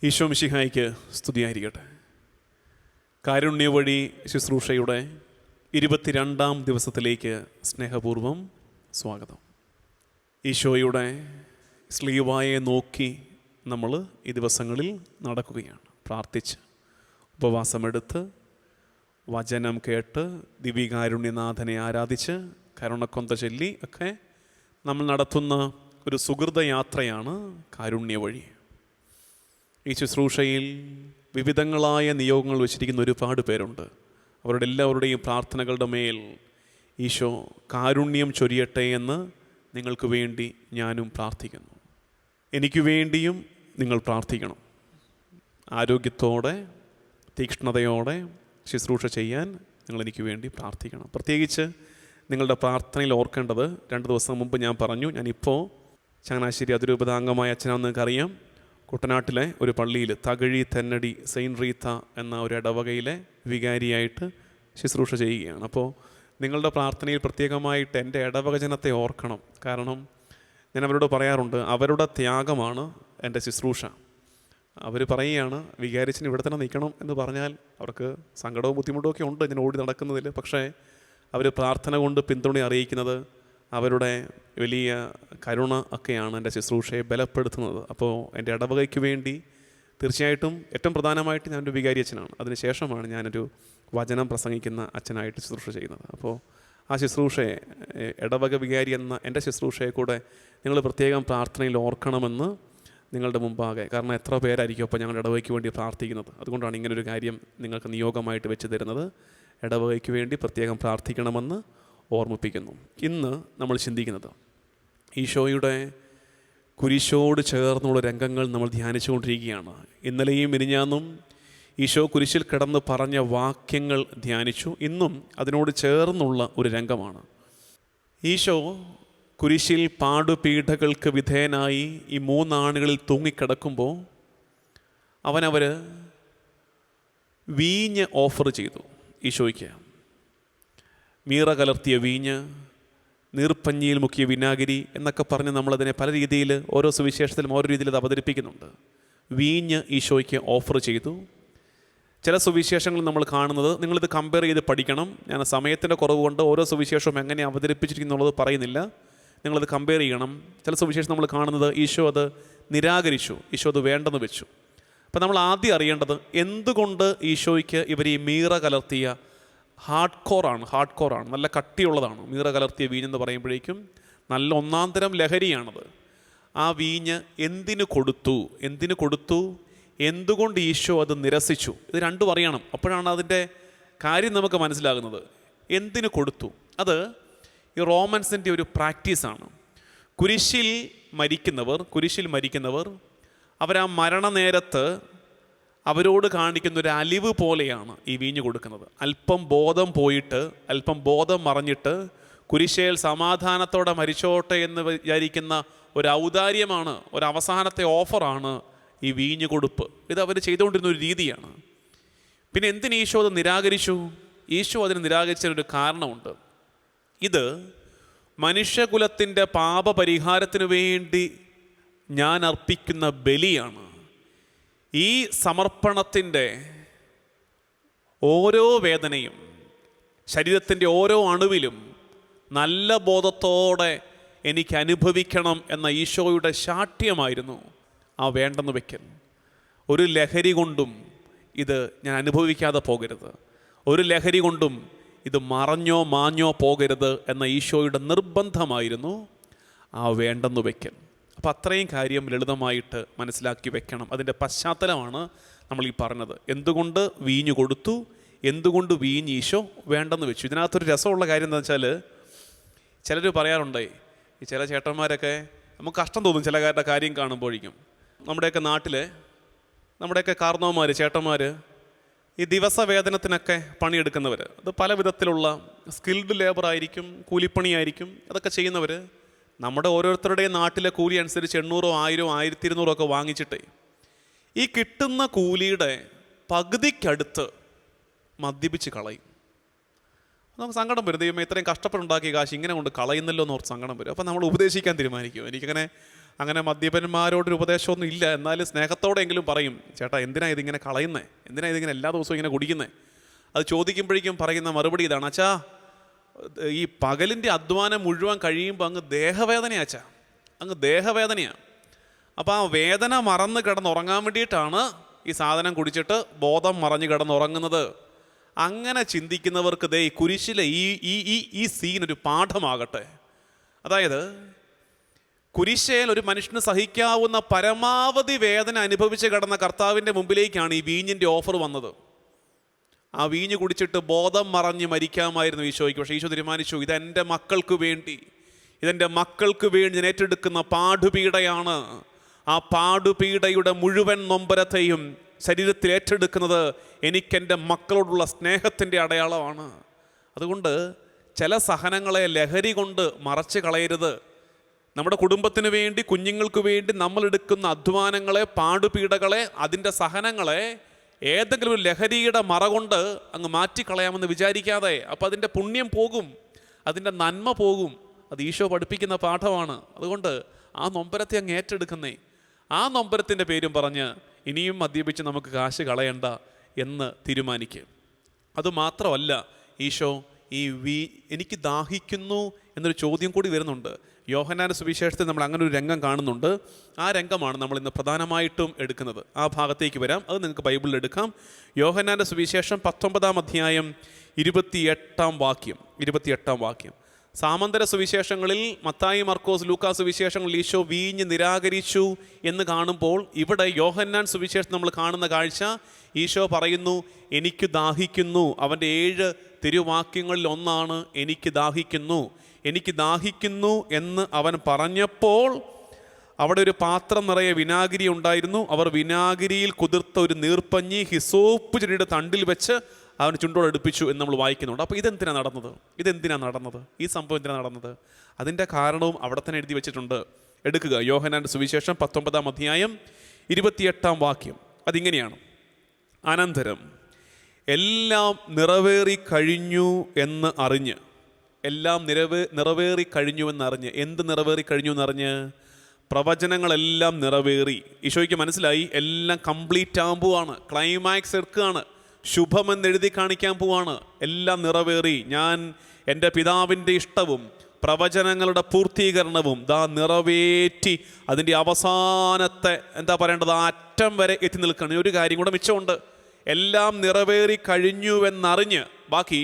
ഈശോ മിശിഹായ്ക്ക് സ്തുതിയായിരിക്കട്ടെ. കാരുണ്യ വഴി ശുശ്രൂഷയുടെ 22-ാം ദിവസത്തിലേക്ക് സ്നേഹപൂർവം സ്വാഗതം. ഈശോയുടെ സ്ലീവായെ നോക്കി നമ്മൾ ഈ ദിവസങ്ങളിൽ നടക്കുകയാണ്. പ്രാർത്ഥിച്ച് ഉപവാസമെടുത്ത് വചനം കേട്ട് ദിവ്യകാരുണ്യനാഥനെ ആരാധിച്ച് കരുണക്കൊന്ത ചൊല്ലി ഒക്കെ നമ്മൾ നടത്തുന്ന ഒരു സുഹൃതയാത്രയാണ് കാരുണ്യ വഴി. ഈ ശുശ്രൂഷയിൽ വിവിധങ്ങളായ നിയോഗങ്ങൾ വെച്ചിരിക്കുന്ന ഒരുപാട് പേരുണ്ട്. അവരുടെ എല്ലാവരുടെയും പ്രാർത്ഥനകളുടെ മേൽ ഈശോ കാരുണ്യം ചൊരിയട്ടെ എന്ന് നിങ്ങൾക്ക് വേണ്ടി ഞാനും പ്രാർത്ഥിക്കുന്നു. എനിക്ക് വേണ്ടിയും നിങ്ങൾ പ്രാർത്ഥിക്കണം. ആരോഗ്യത്തോടെ തീക്ഷ്ണതയോടെ ശുശ്രൂഷ ചെയ്യാൻ നിങ്ങളെനിക്ക് വേണ്ടി പ്രാർത്ഥിക്കണം. പ്രത്യേകിച്ച് നിങ്ങളുടെ പ്രാർത്ഥനയിൽ ഓർക്കേണ്ടത്, 2 ദിവസം മുമ്പ് ഞാൻ പറഞ്ഞു, ഞാനിപ്പോൾ ചങ്ങനാശ്ശേരി അതിരൂപതാംഗമായ അച്ഛനാണെന്ന് നിങ്ങൾക്കറിയാം. കുട്ടനാട്ടിലെ ഒരു പള്ളിയിൽ തകഴി തെന്നടി സെയിൻറ്റ് റീത്ത എന്ന ഒരു ഇടവകയിലെ വികാരിയായിട്ട് ശുശ്രൂഷ ചെയ്യുകയാണ്. അപ്പോൾ നിങ്ങളുടെ പ്രാർത്ഥനയിൽ പ്രത്യേകമായിട്ട് എൻ്റെ ഇടവക ജനത്തെ ഓർക്കണം. കാരണം ഞാൻ അവരോട് പറയാറുണ്ട്, അവരുടെ ത്യാഗമാണ് എൻ്റെ ശുശ്രൂഷ. അവർ പറയുകയാണ്, വികാരിച്ചിന് ഇവിടെ തന്നെ നിൽക്കണം എന്ന് പറഞ്ഞാൽ അവർക്ക് സങ്കടവും ബുദ്ധിമുട്ടും ഒക്കെ ഉണ്ട് ഞാൻ ഓടി നടക്കുന്നതിൽ. പക്ഷേ അവർ പ്രാർത്ഥന കൊണ്ട് പിന്തുണ അറിയിക്കുന്നത് അവരുടെ വലിയ കരുണ ഒക്കെയാണ് എൻ്റെ ശുശ്രൂഷയെ ബലപ്പെടുത്തുന്നത്. അപ്പോൾ എൻ്റെ ഇടവകയ്ക്ക് വേണ്ടി തീർച്ചയായിട്ടും ഏറ്റവും പ്രധാനമായിട്ട് ഞാനൊരു വികാരി അച്ഛനാണ്. അതിനുശേഷമാണ് ഞാനൊരു വചനം പ്രസംഗിക്കുന്ന അച്ഛനായിട്ട് ശുശ്രൂഷ ചെയ്യുന്നത്. അപ്പോൾ ആ ശുശ്രൂഷയെ, ഇടവക വികാരി എന്ന എൻ്റെ ശുശ്രൂഷയെ കൂടെ നിങ്ങൾ പ്രത്യേകം പ്രാർത്ഥനയിൽ ഓർക്കണമെന്ന് നിങ്ങളുടെ മുമ്പാകെ, കാരണം എത്ര പേരായിരിക്കും അപ്പോൾ ഞങ്ങളുടെ ഇടവകയ്ക്ക് വേണ്ടി പ്രാർത്ഥിക്കുന്നത്. അതുകൊണ്ടാണ് ഇങ്ങനൊരു കാര്യം നിങ്ങൾക്ക് നിയോഗമായിട്ട് വെച്ച് തരുന്നത്. ഇടവകയ്ക്ക് വേണ്ടി പ്രത്യേകം പ്രാർത്ഥിക്കണമെന്ന് ഓർമ്മിപ്പിക്കുന്നു. ഇന്ന് നമ്മൾ ചിന്തിക്കുന്നത് ഈശോയുടെ കുരിശോട് ചേർന്നുള്ള രംഗങ്ങൾ നമ്മൾ ധ്യാനിച്ചുകൊണ്ടിരിക്കുകയാണ്. ഇന്നലെയും മിനിഞ്ഞാന്നും ഈശോ കുരിശിൽ കിടന്ന് പറഞ്ഞ വാക്യങ്ങൾ ധ്യാനിച്ചു. ഇന്നും അതിനോട് ചേർന്നുള്ള ഒരു രംഗമാണ്. ഈശോ കുരിശിൽ പാടുപീഠകൾക്ക് വിധേയനായി ഈ 3 ആണുകളിൽ തൂങ്ങിക്കിടക്കുമ്പോൾ അവർ വീഞ്ഞ് ഓഫർ ചെയ്തു ഈശോയ്ക്ക്. മീറ കലർത്തിയ വീഞ്ഞ്, നീർപ്പഞ്ഞിയിൽ മുക്കിയ വിനാഗിരി എന്നൊക്കെ പറഞ്ഞ് നമ്മളതിനെ പല രീതിയിൽ ഓരോ സുവിശേഷത്തിലും ഓരോ രീതിയിൽ അത് അവതരിപ്പിക്കുന്നുണ്ട്. വീഞ്ഞ് ഈശോയ്ക്ക് ഓഫർ ചെയ്തു. ചില സുവിശേഷങ്ങൾ നമ്മൾ കാണുന്നത്, നിങ്ങളിത് കമ്പയർ ചെയ്ത് പഠിക്കണം. ഞാൻ സമയത്തിൻ്റെ കുറവ് കൊണ്ട് ഓരോ സുവിശേഷവും എങ്ങനെ അവതരിപ്പിച്ചിരിക്കുന്നുള്ളത് പറയുന്നില്ല. നിങ്ങളത് കമ്പയർ ചെയ്യണം. ചില സുവിശേഷം നമ്മൾ കാണുന്നത് ഈശോ അത് നിരാകരിച്ചു, ഈശോ അത് വേണ്ടെന്ന് വെച്ചു. അപ്പം നമ്മൾ ആദ്യം അറിയേണ്ടത്, എന്തുകൊണ്ട് ഈശോയ്ക്ക് ഇവർ ഈ മീറ കലർത്തിയ ഹാർഡ് കോറാണ്, നല്ല കട്ടിയുള്ളതാണ്. മീറ കലർത്തിയ വീഞ്ഞെന്ന് പറയുമ്പോഴേക്കും നല്ല ഒന്നാന്തരം ലഹരിയാണത്. ആ വീഞ്ഞ് എന്തിനു കൊടുത്തു, എന്തുകൊണ്ട് ഈശോ അത് നിരസിച്ചു, ഇത് രണ്ടും അറിയണം. അപ്പോഴാണ് അതിൻ്റെ കാര്യം നമുക്ക് മനസ്സിലാകുന്നത്. എന്തിനു കൊടുത്തു, അത് ഈ റോമൻസിൻ്റെ ഒരു പ്രാക്ടീസാണ്. കുരിശിൽ മരിക്കുന്നവർ അവരാ മരണനേരത്ത് അവരോട് കാണിക്കുന്ന ഒരു അലിവ് പോലെയാണ് ഈ വീഞ്ഞ് കൊടുക്കുന്നത്. അല്പം ബോധം മറഞ്ഞിട്ട് കുരിശേൽ സമാധാനത്തോടെ മരിച്ചോട്ടെ എന്ന് വിചാരിക്കുന്ന ഒരു ഔദാര്യമാണ്, ഒരു അവസാനത്തെ ഓഫറാണ് ഈ വീഞ്ഞ് കൊടുപ്പ്. ഇത് അവർ ചെയ്തുകൊണ്ടിരുന്ന ഒരു രീതിയാണ്. പിന്നെ എന്തിന് ഈശോ അത് നിരാകരിച്ചു? ഈശോ അതിന് നിരാകരിച്ചൊരു കാരണമുണ്ട്. ഇത് മനുഷ്യകുലത്തിൻ്റെ പാപപരിഹാരത്തിനു വേണ്ടി ഞാൻ അർപ്പിക്കുന്ന ബലിയാണ്. ഈ സമർപ്പണത്തിൻ്റെ ഓരോ വേദനയും, ശരീരത്തിൻ്റെ ഓരോ അണുവിലും നല്ല ബോധത്തോടെ എനിക്ക് അനുഭവിക്കണം എന്ന ഈശോയുടെ ശാഠ്യമായിരുന്നു ആ വേണ്ടെന്ന് വയ്ക്കൽ. ഒരു ലഹരി കൊണ്ടും ഇത് ഞാൻ അനുഭവിക്കാതെ പോകരുത്, ഒരു ലഹരി കൊണ്ടും ഇത് മാഞ്ഞോ പോകരുത് എന്ന ഈശോയുടെ നിർബന്ധമായിരുന്നു ആ വേണ്ടെന്ന് വയ്ക്കൽ. അപ്പോൾ അത്രയും കാര്യം ലളിതമായിട്ട് മനസ്സിലാക്കി വെക്കണം. അതിൻ്റെ പശ്ചാത്തലമാണ് നമ്മൾ ഈ പറഞ്ഞത്. എന്തുകൊണ്ട് വീഞ്ഞ് കൊടുത്തു, എന്തുകൊണ്ട് വീഞ്ഞ് ഈശോ വേണ്ടെന്ന് വെച്ചു. ഇതിനകത്തൊരു രസമുള്ള കാര്യം എന്താ വെച്ചാൽ, ചിലർ പറയാറുണ്ട്, ഈ ചില ചേട്ടന്മാരൊക്കെ, നമുക്ക് കഷ്ടം തോന്നും ചില കാര്യം കാണുമ്പോഴേക്കും. നമ്മുടെയൊക്കെ നാട്ടിലെ നമ്മുടെയൊക്കെ കാർന്നവന്മാർ, ചേട്ടന്മാർ ഈ ദിവസവേതനത്തിനൊക്കെ പണിയെടുക്കുന്നവർ, അത് പല വിധത്തിലുള്ള സ്കിൽഡ് ലേബർ ആയിരിക്കും, കൂലിപ്പണിയായിരിക്കും, അതൊക്കെ ചെയ്യുന്നവർ നമ്മുടെ ഓരോരുത്തരുടെയും നാട്ടിലെ കൂലി അനുസരിച്ച് 800, 1000, 1200 ഒക്കെ വാങ്ങിച്ചിട്ടേ ഈ കിട്ടുന്ന കൂലിയുടെ പകുതിക്കടുത്ത് മദ്യപിച്ച് കളയും. നമുക്ക് സങ്കടം വരും. ദൈവമേ, ഇത്രയും കഷ്ടപ്പെട്ടുണ്ടാക്കിയ കാശ് ഇങ്ങനെ കൊണ്ട് കളയുന്നല്ലോ എന്ന് ഓർത്ത് സങ്കടം വരും. അപ്പം നമ്മൾ ഉപദേശിക്കാൻ തീരുമാനിക്കും. എനിക്കങ്ങനെ അങ്ങനെ മദ്യപന്മാരോടൊരു ഉപദേശമൊന്നും ഇല്ല. എന്നാലും സ്നേഹത്തോടെയെങ്കിലും പറയും, ചേട്ടാ എന്തിനാ ഇതിങ്ങനെ കളയുന്നത്, എന്തിനാ ഇതിങ്ങനെ എല്ലാ ദിവസവും ഇങ്ങനെ കുടിക്കുന്നത്? അത് ചോദിക്കുമ്പോഴേക്കും പറയുന്ന മറുപടി ഇതാണ്, അച്ഛാ ഈ പകലിൻ്റെ അധ്വാനം മുഴുവൻ കഴിയുമ്പോൾ അങ്ങ് ദേഹവേദനയാ അച്ഛാ, അങ്ങ് ദേഹവേദനയാണ്. അപ്പോൾ ആ വേദന മറന്ന് കിടന്നുറങ്ങാൻ വേണ്ടിയിട്ടാണ് ഈ സാധനം കുടിച്ചിട്ട് ബോധം മറഞ്ഞ് കിടന്നുറങ്ങുന്നത്. അങ്ങനെ ചിന്തിക്കുന്നവർക്ക് ദേ ഈ കുരിശിലെ ഈ സീൻ ഒരു പാഠമാകട്ടെ. അതായത് കുരിശേൽ ഒരു മനുഷ്യന് സഹിക്കാവുന്ന പരമാവധി വേദന അനുഭവിച്ച് കിടന്ന കർത്താവിൻ്റെ മുമ്പിലേക്കാണ് ഈ വീഞ്ഞിൻ്റെ ഓഫർ വന്നത്. ആ വീഞ്ഞ് കുടിച്ചിട്ട് ബോധം മറഞ്ഞ് മരിക്കാമായിരുന്നു ഈശോയ്ക്ക്. പക്ഷേ ഈശോ തീരുമാനിച്ചു, ഇതെൻ്റെ മക്കൾക്ക് വേണ്ടി, ഇതെൻ്റെ മക്കൾക്ക് വേണ്ടി ഞാൻ ഏറ്റെടുക്കുന്ന പാടുപീഡയാണ്. ആ പാടുപീഡയുടെ മുഴുവൻ നൊമ്പരത്തെയും ശരീരത്തിൽ ഏറ്റെടുക്കുന്നത് എനിക്കെൻ്റെ മക്കളോടുള്ള സ്നേഹത്തിൻ്റെ അടയാളമാണ്. അതുകൊണ്ട് ചില സഹനങ്ങളെ ലഹരി കൊണ്ട് മറച്ച് കളയരുത്. നമ്മുടെ കുടുംബത്തിന് വേണ്ടി, കുഞ്ഞുങ്ങൾക്ക് വേണ്ടി നമ്മളെടുക്കുന്ന അധ്വാനങ്ങളെ, പാടുപീഡകളെ, അതിൻ്റെ സഹനങ്ങളെ ഏതെങ്കിലും ഒരു ലഹരിയുടെ മറ കൊണ്ട് അങ്ങ് മാറ്റിക്കളയാമെന്ന് വിചാരിക്കാതെ. അപ്പോൾ അതിൻ്റെ പുണ്യം പോകും, അതിൻ്റെ നന്മ പോകും. അത് ഈശോ പഠിപ്പിക്കുന്ന പാഠമാണ്. അതുകൊണ്ട് ആ നൊമ്പരത്തെ അങ്ങ് ഏറ്റെടുക്കുന്നേ. ആ നൊമ്പരത്തിൻ്റെ പേരും പറഞ്ഞ് ഇനിയും മദ്യപിച്ച് നമുക്ക് കാശ് കളയണ്ട എന്ന് തീരുമാനിക്കും. അതുമാത്രമല്ല, ഈശോ എനിക്ക് ദാഹിക്കുന്നു എന്നൊരു ചോദ്യം കൂടി വരുന്നുണ്ട്. യോഹന്നാന്റെ സുവിശേഷത്തിൽ നമ്മൾ അങ്ങനെ ഒരു രംഗം കാണുന്നുണ്ട്. ആ രംഗമാണ് നമ്മൾ ഇന്ന് പ്രധാനമായിട്ടും എടുക്കുന്നത്. ആ ഭാഗത്തേക്ക് വരാം, അത് നിങ്ങൾക്ക് ബൈബിളിൽ എടുക്കാം. യോഹന്നാന്റെ സുവിശേഷം 19-ാം അധ്യായം 28-ാം വാക്യം. സാമന്തര സുവിശേഷങ്ങളിൽ മത്തായി, മർക്കോസ്, ലൂക്കാ സുവിശേഷങ്ങളിൽ ഈശോ വീഞ്ഞ് നിരാകരിച്ചു എന്ന് കാണുമ്പോൾ, ഇവിടെ യോഹന്നാൻ സുവിശേഷം നമ്മൾ കാണുന്ന കാഴ്ച, ഈശോ പറയുന്നു എനിക്ക് ദാഹിക്കുന്നു. അവൻ്റെ 7 തിരുവാക്യങ്ങളിൽ ഒന്നാണ് എനിക്ക് ദാഹിക്കുന്നു എന്ന് അവൻ പറഞ്ഞപ്പോൾ അവിടെ ഒരു പാത്രം നിറയെ വിനാഗിരി ഉണ്ടായിരുന്നു. അവർ വിനാഗിരിയിൽ കുതിർത്ത ഒരു നീർപ്പഞ്ഞി ഹിസോപ്പ് ചെടിയുടെ തണ്ടിൽ വെച്ച് അവന് ചുണ്ടോട് അടുപ്പിച്ചു എന്ന് നമ്മൾ വായിക്കുന്നുണ്ട്. അപ്പോൾ ഇതെന്തിനാണ് നടന്നത്? ഈ സംഭവം എന്തിനാണ് നടന്നത്? അതിൻ്റെ കാരണവും അവിടെ തന്നെ എഴുതി വെച്ചിട്ടുണ്ട്. എടുക്കുക, യോഹന്നാന്റെ സുവിശേഷം 19-ാം അധ്യായം 28-ാം വാക്യം. അതിങ്ങനെയാണ്, അനന്തരം എല്ലാം നിറവേറി കഴിഞ്ഞു എന്ന് അറിഞ്ഞ്. എന്ത് നിറവേറി കഴിഞ്ഞു എന്നറിഞ്ഞ്? പ്രവചനങ്ങളെല്ലാം നിറവേറി. ഈശോയ്ക്ക് മനസ്സിലായി എല്ലാം കംപ്ലീറ്റ് ആകാൻ പോവാണ്, ക്ലൈമാക്സ് എടുക്കുകയാണ്, ശുഭമെന്നെഴുതി കാണിക്കാൻ പോവാണ്. എല്ലാം നിറവേറി, ഞാൻ എൻ്റെ പിതാവിൻ്റെ ഇഷ്ടവും പ്രവചനങ്ങളുടെ പൂർത്തീകരണവും നിറവേറ്റി അതിൻ്റെ അവസാനത്തെ അറ്റം വരെ എത്തി നിൽക്കണം. ഒരു കാര്യം കൂടെ മിച്ചമുണ്ട്. എല്ലാം നിറവേറി കഴിഞ്ഞുവെന്നറിഞ്ഞ് ബാക്കി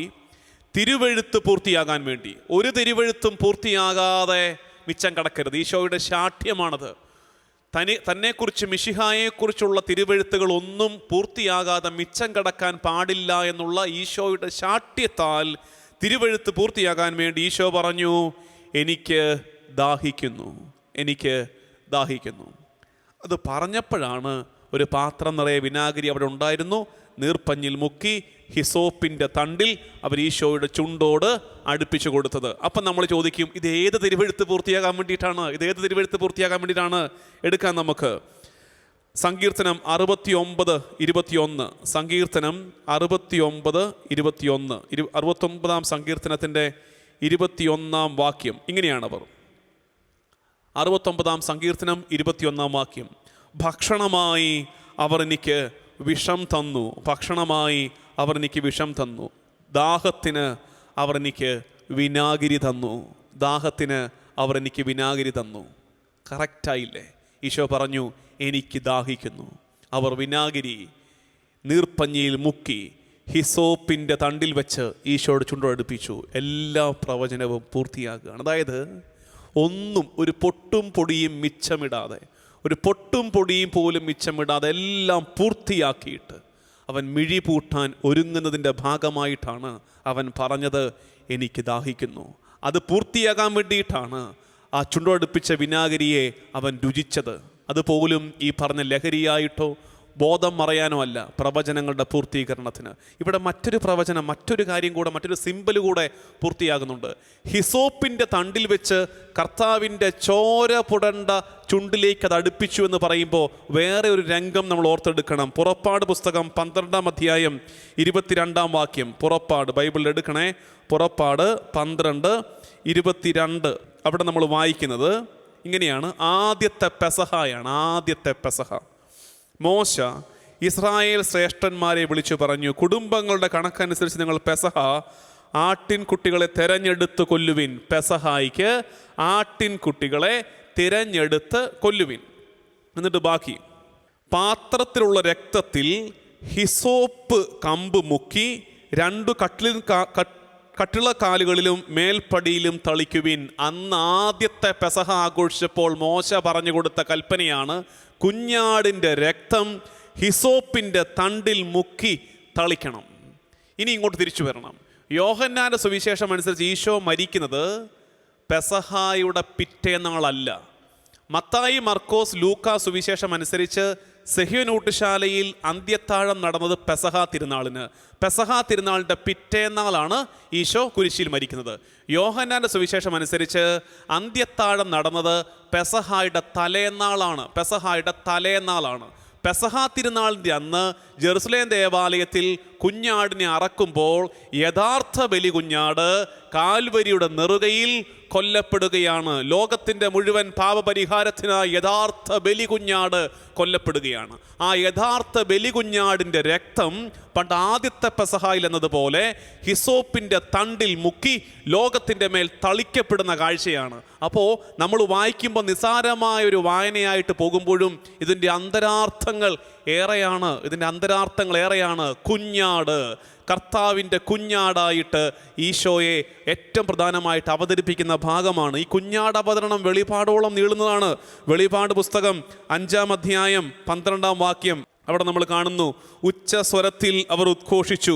തിരുവെഴുത്ത് പൂർത്തിയാകാൻ വേണ്ടി, ഒരു തിരുവെഴുത്തും പൂർത്തിയാകാതെ മിച്ചം കടക്കരുത്. ഈശോയുടെ ശാഠ്യമാണത്. തന്നെക്കുറിച്ച്, മിശിഹായെക്കുറിച്ചുള്ള തിരുവെഴുത്തുകൾ ഒന്നും പൂർത്തിയാകാതെ മിച്ചം കടക്കാൻ പാടില്ല എന്നുള്ള ഈശോയുടെ ശാഠ്യത്താൽ തിരുവെഴുത്ത് പൂർത്തിയാകാൻ വേണ്ടി ഈശോ പറഞ്ഞു, എനിക്ക് ദാഹിക്കുന്നു. അത് പറഞ്ഞപ്പോഴാണ് ഒരു പാത്രം നിറയെ വിനാഗിരി അവിടെ ഉണ്ടായിരുന്നു. നീർപ്പഞ്ഞിൽ മുക്കി ഹിസോപ്പിൻ്റെ തണ്ടിൽ അവർ ഈശോയുടെ ചുണ്ടോട് അടുപ്പിച്ചു കൊടുത്തത്. അപ്പം നമ്മൾ ചോദിക്കും, ഇതേത് തിരുവെഴുത്ത് പൂർത്തിയാകാൻ വേണ്ടിയിട്ടാണ്? എടുക്കാൻ നമുക്ക് സങ്കീർത്തനം 69:21. സങ്കീർത്തനം 69:21. 69-ാം സങ്കീർത്തനത്തിൻ്റെ 21-ാം വാക്യം ഇങ്ങനെയാണവർ. 69-ാം സങ്കീർത്തനം 21-ാം വാക്യം. ഭക്ഷണമായി അവർ എനിക്ക് വിഷം തന്നു. ദാഹത്തിന് അവർ എനിക്ക് വിനാഗിരി തന്നു. കറക്റ്റായില്ലേ? ഈശോ പറഞ്ഞു എനിക്ക് ദാഹിക്കുന്നു. അവർ വിനാഗിരി നീർപ്പഞ്ഞിയിൽ മുക്കി ഹിസോപ്പിൻ്റെ തണ്ടിൽ വെച്ച് ഈശോയുടെ ചുണ്ടടുപ്പിച്ചു. എല്ലാ പ്രവചനവും പൂർത്തിയാക്കുകയാണ്. അതായത് ഒരു പൊട്ടും പൊടിയും പോലും മിച്ചമിടാതെ എല്ലാം പൂർത്തിയാക്കിയിട്ട് അവൻ മിഴി പൂട്ടാൻ ഒരുങ്ങുന്നതിൻ്റെ ഭാഗമായിട്ടാണ് അവൻ പറഞ്ഞത് എനിക്ക് ദാഹിക്കുന്നു. അത് പൂർത്തിയാകാൻ വേണ്ടിയിട്ടാണ് ആ ചുണ്ടടുപ്പിച്ച വിനാഗിരിയെ അവൻ രുചിച്ചത്. അതുപോലും ഈ പറഞ്ഞ ലഹരിയായിട്ടോ ബോധം മറയാനോ അല്ല, പ്രവചനങ്ങളുടെ പൂർത്തീകരണത്തിന്. ഇവിടെ മറ്റൊരു കാര്യം കൂടെ, മറ്റൊരു സിമ്പൽ കൂടെ പൂർത്തിയാകുന്നുണ്ട്. ഹിസോപ്പിൻ്റെ തണ്ടിൽ വെച്ച് കർത്താവിൻ്റെ ചോര പുടണ്ട ചുണ്ടിലേക്ക് അത് അടുപ്പിച്ചു എന്ന് പറയുമ്പോൾ വേറെ ഒരു രംഗം നമ്മൾ ഓർത്തെടുക്കണം. പുറപ്പാട് പുസ്തകം 12-ാം അധ്യായം 22-ാം വാക്യം. പുറപ്പാട് ബൈബിളിൽ എടുക്കണേ. പുറപ്പാട് 12:22. അവിടെ നമ്മൾ വായിക്കുന്നത് ഇങ്ങനെയാണ്. ആദ്യത്തെ പെസഹ. മോശ ഇസ്രായേൽ ശ്രേഷ്ഠന്മാരെ വിളിച്ചു പറഞ്ഞു, കുടുംബങ്ങളുടെ കണക്കനുസരിച്ച് നിങ്ങൾ പെസഹ ആട്ടിൻകുട്ടികളെ തിരഞ്ഞെടുത്ത് കൊല്ലുവിൻ. പെസഹായിക്ക് ആട്ടിൻകുട്ടികളെ തിരഞ്ഞെടുത്ത് കൊല്ലുവിൻ. എന്നിട്ട് ബാക്കി പാത്രത്തിലുള്ള രക്തത്തിൽ ഹിസോപ്പ് കമ്പ് മുക്കി 2 കട്ടിളക്കാലുകളിലും മേൽപ്പടിയിലും തളിക്കുവിൻ. അന്ന് ആദ്യത്തെ പെസഹ ആഘോഷിച്ചപ്പോൾ മോശ പറഞ്ഞു കൊടുത്ത കൽപ്പനയാണ്, കുഞ്ഞാടിൻ്റെ രക്തം ഹിസോപ്പിൻ്റെ തണ്ടിൽ മുക്കി തളിക്കണം. ഇനി ഇങ്ങോട്ട് തിരിച്ചു വരണം. യോഹന്നാൻ്റെ സുവിശേഷം അനുസരിച്ച് ഈശോ മരിക്കുന്നത് പെസഹായുടെ പിറ്റേന്നാളല്ല. മത്തായി, മർക്കോസ്, ലൂക്കാ സുവിശേഷം അനുസരിച്ച് സെഹ്യോനൂട്ടുശാലയിൽ അന്ത്യത്താഴം നടന്നത് പെസഹാ തിരുനാളിൻ്റെ പിറ്റേന്നാളാണ് ഈശോ കുരിശിൽ മരിക്കുന്നത്. യോഹന്നാൻ്റെ സുവിശേഷം അനുസരിച്ച് അന്ത്യത്താഴം നടന്നത് പെസഹായുടെ തലേന്നാളാണ്. പെസഹാ തിരുനാളിൻ്റെ അന്ന് ജെറുസലേം ദേവാലയത്തിൽ കുഞ്ഞാടിനെ അറക്കുമ്പോൾ യഥാർത്ഥ ബലി കുഞ്ഞാട് കാൽവരിയുടെ നെറുകയിൽ കൊല്ലപ്പെടുകയാണ്. ലോകത്തിൻ്റെ മുഴുവൻ പാപപരിഹാരത്തിനായി യഥാർത്ഥ ബലി കുഞ്ഞാട് കൊല്ലപ്പെടുകയാണ്. ആ യഥാർത്ഥ ബലി കുഞ്ഞാടിൻ്റെ രക്തം പണ്ട് ആദ്യത്തെ പെസഹായിൽ എന്നതുപോലെ ഹിസോപ്പിൻ്റെ തണ്ടിൽ മുക്കി ലോകത്തിൻ്റെ മേൽ തളിക്കപ്പെടുന്ന കാഴ്ചയാണ്. അപ്പോൾ നമ്മൾ വായിക്കുമ്പോൾ നിസ്സാരമായ ഒരു വായനയായിട്ട് പോകുമ്പോഴും ഇതിൻ്റെ അന്തരാർത്ഥങ്ങൾ ഏറെയാണ്. കുഞ്ഞാട്, കർത്താവിൻ്റെ കുഞ്ഞാടായിട്ട് ഈശോയെ ഏറ്റവും പ്രധാനമായിട്ട് അവതരിപ്പിക്കുന്ന ഭാഗമാണ്. ഈ കുഞ്ഞാട് അവതരണം വെളിപാടോളം നീളുന്നതാണ്. വെളിപാട് പുസ്തകം 5-ാം അധ്യായം 12-ാം വാക്യം അവിടെ നമ്മൾ കാണുന്നു, ഉച്ചസ്വരത്തിൽ അവർ ഉദ്ഘോഷിച്ചു,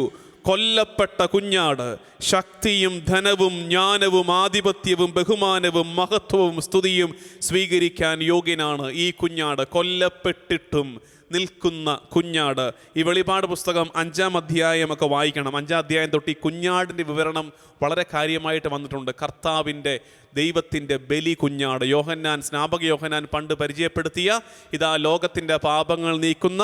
കൊല്ലപ്പെട്ട കുഞ്ഞാട് ശക്തിയും ധനവും ജ്ഞാനവും ആധിപത്യവും ബഹുമാനവും മഹത്വവും സ്തുതിയും സ്വീകരിക്കാൻ യോഗ്യനാണ്. ഈ കുഞ്ഞാട് കൊല്ലപ്പെട്ടിട്ടും നിൽക്കുന്ന കുഞ്ഞാട്. ഈ വെളിപാട് പുസ്തകം 5-ാം അധ്യായമൊക്കെ വായിക്കണം. 5-ാം അധ്യായം തൊട്ട് ഈ കുഞ്ഞാടിൻ്റെ വിവരണം വളരെ കാര്യമായിട്ട് വന്നിട്ടുണ്ട്. കർത്താവിൻ്റെ ദൈവത്തിൻ്റെ ബലി കുഞ്ഞാട്. സ്നാപക യോഹന്നാൻ പണ്ട് പരിചയപ്പെടുത്തിയ ഇതാ ലോകത്തിൻ്റെ പാപങ്ങൾ നീക്കുന്ന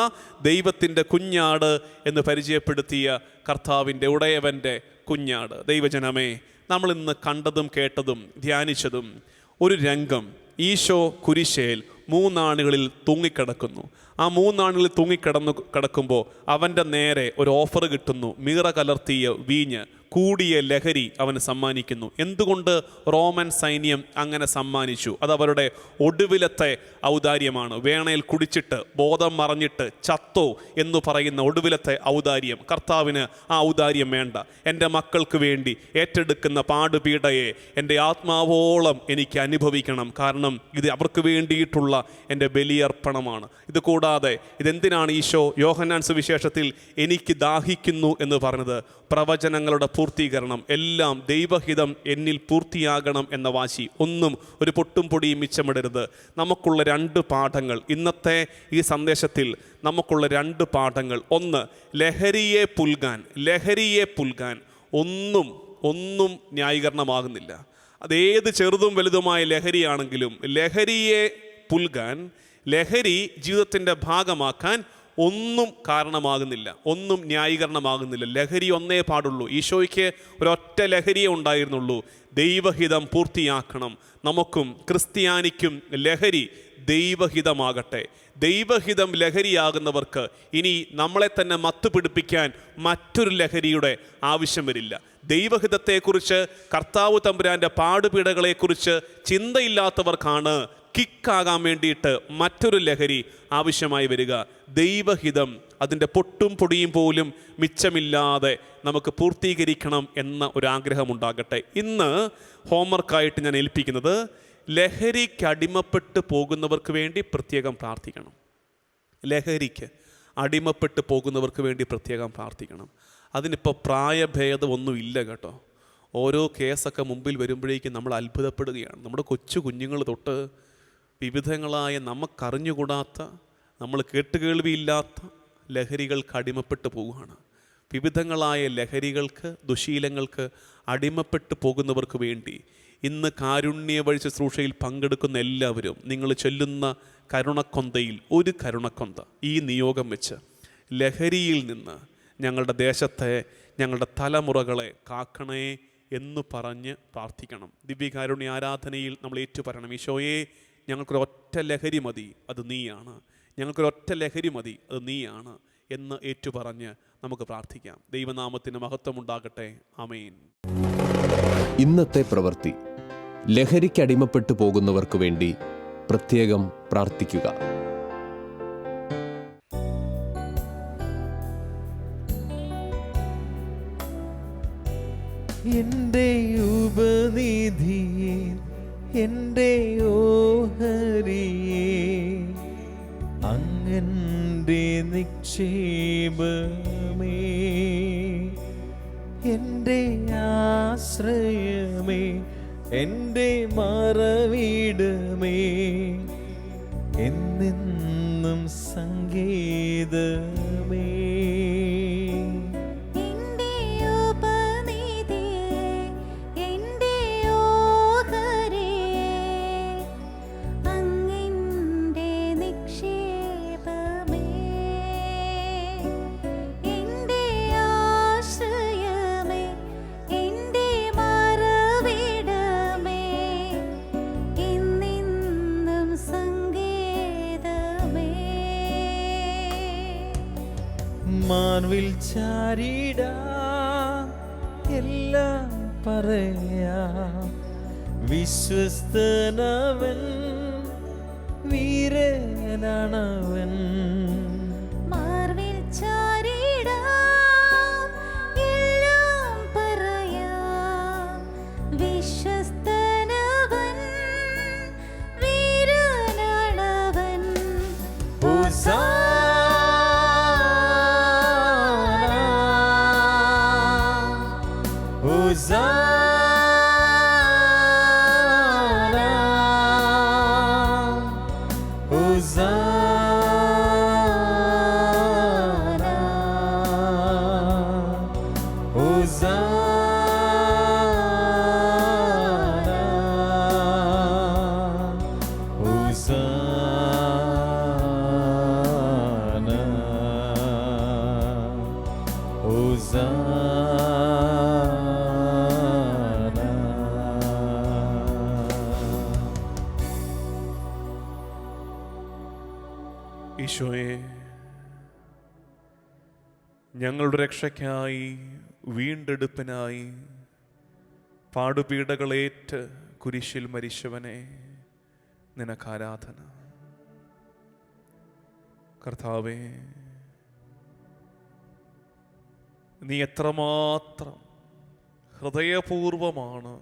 ദൈവത്തിൻ്റെ കുഞ്ഞാട് എന്ന് പരിചയപ്പെടുത്തിയ കർത്താവിൻ്റെ ഉടയവൻ്റെ കുഞ്ഞാട്. ദൈവജനമേ, നമ്മൾ ഇന്ന് കണ്ടതും കേട്ടതും ധ്യാനിച്ചതും ഒരു രംഗം. ഈശോ കുരിശേൽ 3 ആണികളിൽ തൂങ്ങിക്കിടക്കുന്നു. ആ 3 ആണികളിൽ കിടക്കുമ്പോൾ അവൻ്റെ നേരെ ഒരു ഓഫർ കിട്ടുന്നു. മീറ കലർത്തിയ വീഞ്ഞ്, കൂടിയ ലഹരി അവന് സമ്മാനിക്കുന്നു. എന്തുകൊണ്ട് റോമൻ സൈന്യം അങ്ങനെ സമ്മാനിച്ചു? അത് അവരുടെ ഒടുവിലത്തെ ഔദാര്യമാണ്. വേണയിൽ കുടിച്ചിട്ട് ബോധം മറഞ്ഞിട്ട് ചത്തോ എന്ന് പറയുന്ന ഒടുവിലത്തെ ഔദാര്യം. കർത്താവിന് ആ ഔദാര്യം വേണ്ട. എൻ്റെ മക്കൾക്ക് വേണ്ടി ഏറ്റെടുക്കുന്ന പാടുപീഡയെ എൻ്റെ ആത്മാവോളം എനിക്ക് അനുഭവിക്കണം. കാരണം ഇത് അവർക്ക് വേണ്ടിയിട്ടുള്ള എൻ്റെ ബലിയർപ്പണമാണ്. ഇത് കൂടാതെ ഇതെന്തിനാണ് ഈശോ യോഹന്നാൻ സുവിശേഷത്തിൽ എനിക്ക് ദാഹിക്കുന്നു എന്ന് പറഞ്ഞത്? പ്രവചനങ്ങളുടെ പൂർത്തീകരണം, എല്ലാം ദൈവഹിതം എന്നിൽ പൂർത്തിയാകണം എന്ന വാശി. ഒന്നും ഒരു പൊട്ടും പൊടിയും മിച്ചമിടരുത്. നമുക്കുള്ള 2 പാഠങ്ങൾ ഇന്നത്തെ ഈ സന്ദേശത്തിൽ. നമുക്കുള്ള 2 പാഠങ്ങൾ. ഒന്ന്, ലഹരിയെ പുൽകാൻ ഒന്നും ന്യായീകരണമാകുന്നില്ല. അതേത് ചെറുതും വലുതുമായ ലഹരിയാണെങ്കിലും ലഹരിയെ പുൽകാൻ, ലഹരി ജീവിതത്തിൻ്റെ ഭാഗമാക്കാൻ ഒന്നും കാരണമാകുന്നില്ല, ഒന്നും ന്യായീകരണമാകുന്നില്ല. ലഹരി ഒന്നേ പാടുള്ളൂ. ഈശോയ്ക്ക് ഒരൊറ്റ ലഹരിയേ ഉണ്ടായിരുന്നുള്ളൂ, ദൈവഹിതം പൂർത്തിയാക്കണം. നമുക്കും ക്രിസ്ത്യാനിക്കും ലഹരി ദൈവഹിതമാകട്ടെ. ദൈവഹിതം ലഹരിയാകുന്നവർക്ക് ഇനി നമ്മളെ തന്നെ മത്തുപിടിപ്പിക്കാൻ മറ്റൊരു ലഹരിയുടെ ആവശ്യം വരില്ല. ദൈവഹിതത്തെക്കുറിച്ച്, കർത്താവ് തമ്പുരാൻ്റെ പാടുപീടകളെക്കുറിച്ച് ചിന്തയില്ലാത്തവർക്കാണ് കിക്കാകാൻ വേണ്ടിയിട്ട് മറ്റൊരു ലഹരി ആവശ്യമായി വരിക. ദൈവഹിതം അതിൻ്റെ പൊട്ടും പൊടിയും പോലും മിച്ചമില്ലാതെ നമുക്ക് പൂർത്തീകരിക്കണം എന്ന ഒരാഗ്രഹമുണ്ടാകട്ടെ. ഇന്ന് ഹോംവർക്കായിട്ട് ഞാൻ ഏൽപ്പിക്കുന്നത്, ലഹരിക്ക് അടിമപ്പെട്ട് പോകുന്നവർക്ക് വേണ്ടി പ്രത്യേകം പ്രാർത്ഥിക്കണം. ലഹരിക്ക് അടിമപ്പെട്ട് പോകുന്നവർക്ക് വേണ്ടി പ്രത്യേകം പ്രാർത്ഥിക്കണം. അതിനിപ്പോൾ പ്രായഭേദമൊന്നുമില്ല കേട്ടോ. ഓരോ കേസൊക്കെ മുമ്പിൽ വരുമ്പോഴേക്കും നമ്മൾ അത്ഭുതപ്പെടുകയാണ്. നമ്മുടെ കൊച്ചു കുഞ്ഞുങ്ങൾ തൊട്ട് വിവിധങ്ങളായ നമുക്കറിഞ്ഞുകൂടാത്ത, നമ്മൾ കേട്ടുകേൾവിയില്ലാത്ത ലഹരികൾക്ക് അടിമപ്പെട്ട് പോവുകയാണ്. വിവിധങ്ങളായ ലഹരികൾക്ക്, ദുശീലങ്ങൾക്ക് അടിമപ്പെട്ട് പോകുന്നവർക്ക് വേണ്ടി ഇന്ന് കാരുണ്യവഴി ശുശ്രൂഷയിൽ പങ്കെടുക്കുന്ന എല്ലാവരും നിങ്ങൾ ചൊല്ലുന്ന കരുണക്കൊന്തയിൽ ഒരു കരുണക്കൊന്ത ഈ നിയോഗം വെച്ച്, ലഹരിയിൽ നിന്ന് ഞങ്ങളുടെ ദേശത്തെ, ഞങ്ങളുടെ തലമുറകളെ കാക്കണേ എന്ന് പറഞ്ഞ് പ്രാർത്ഥിക്കണം. ദിവ്യകാരുണ്യ ആരാധനയിൽ നമ്മൾ ഏറ്റുപറയണം, ഈശോയെ ഞങ്ങൾക്കൊരൊറ്റ ലഹരി മതി, അത് നീയാണ്. ഞങ്ങൾക്കൊരൊറ്റ ലഹരി മതി, അത് നീയാണ് എന്ന് ഏറ്റുപറഞ്ഞ് നമുക്ക് പ്രാർത്ഥിക്കാം. ദൈവനാമത്തിന് മഹത്വമുണ്ടാകട്ടെ. ആമേൻ. ഇന്നത്തെ പ്രവൃത്തി. ലഹരിക്കടിമപ്പെട്ടു പോകുന്നവർക്ക് വേണ്ടി പ്രത്യേകം പ്രാർത്ഥിക്കുക. എൻ്റെ ഉപനിധിയേ, എൻ്റെ ഓഹരിയേ, അങ്ങൻ്റെ നിക്ഷേപമേ, എൻ്റെ ആശ്രയമേ, എൻ്റെ മറവിടമേ, എന്നെന്നും സങ്കേതമേ. മാൻവിൽ ചാരിടാ എല്ലാം പറയാം, വിശ്വസ്തനവൻ, വീരനാണവൻ. മാർവിൽ ചാരിടാം എല്ലാം പറയാം, വിശ്വസ്തനവൻ, വീരനാണവൻ. ഈശോയെ, ഞങ്ങളുടെ രക്ഷയ്ക്കായി, വീണ്ടെടുപ്പിനായി പാടുപീഡകളേറ്റ് കുരിശിൽ മരിച്ചവനെ, നിനക്ക് ആരാധന. കർത്താവേ, നീ എത്രമാത്രം ഹൃദയപൂർവമാണ്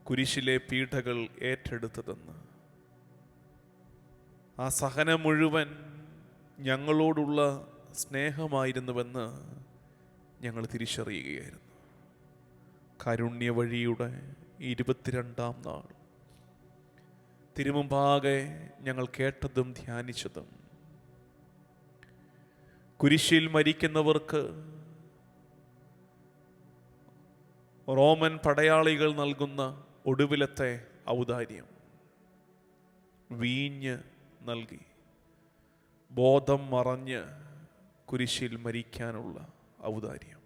കുരിശിലെ പീഡകൾ ഏറ്റെടുത്തതെന്ന്. ആ സഹനം മുഴുവൻ ഞങ്ങളോടുള്ള സ്നേഹമായിരുന്നുവെന്ന് ഞങ്ങൾ തിരിച്ചറിയുകയായിരുന്നു. കാരുണ്യ വഴിയുടെ 22-ാം നാൾ തിരുമുമ്പാകെ ഞങ്ങൾ കേട്ടതും ധ്യാനിച്ചതും കുരിശിൽ മരിക്കുന്നവർക്ക് റോമൻ പടയാളികൾ നൽകുന്ന ഒടുവിലത്തെ ഔദാര്യം, വീഞ്ഞ് നൽകി ബോധം മറഞ്ഞ് കുരിശിൽ മരിക്കാനുള്ള ഔദാര്യം.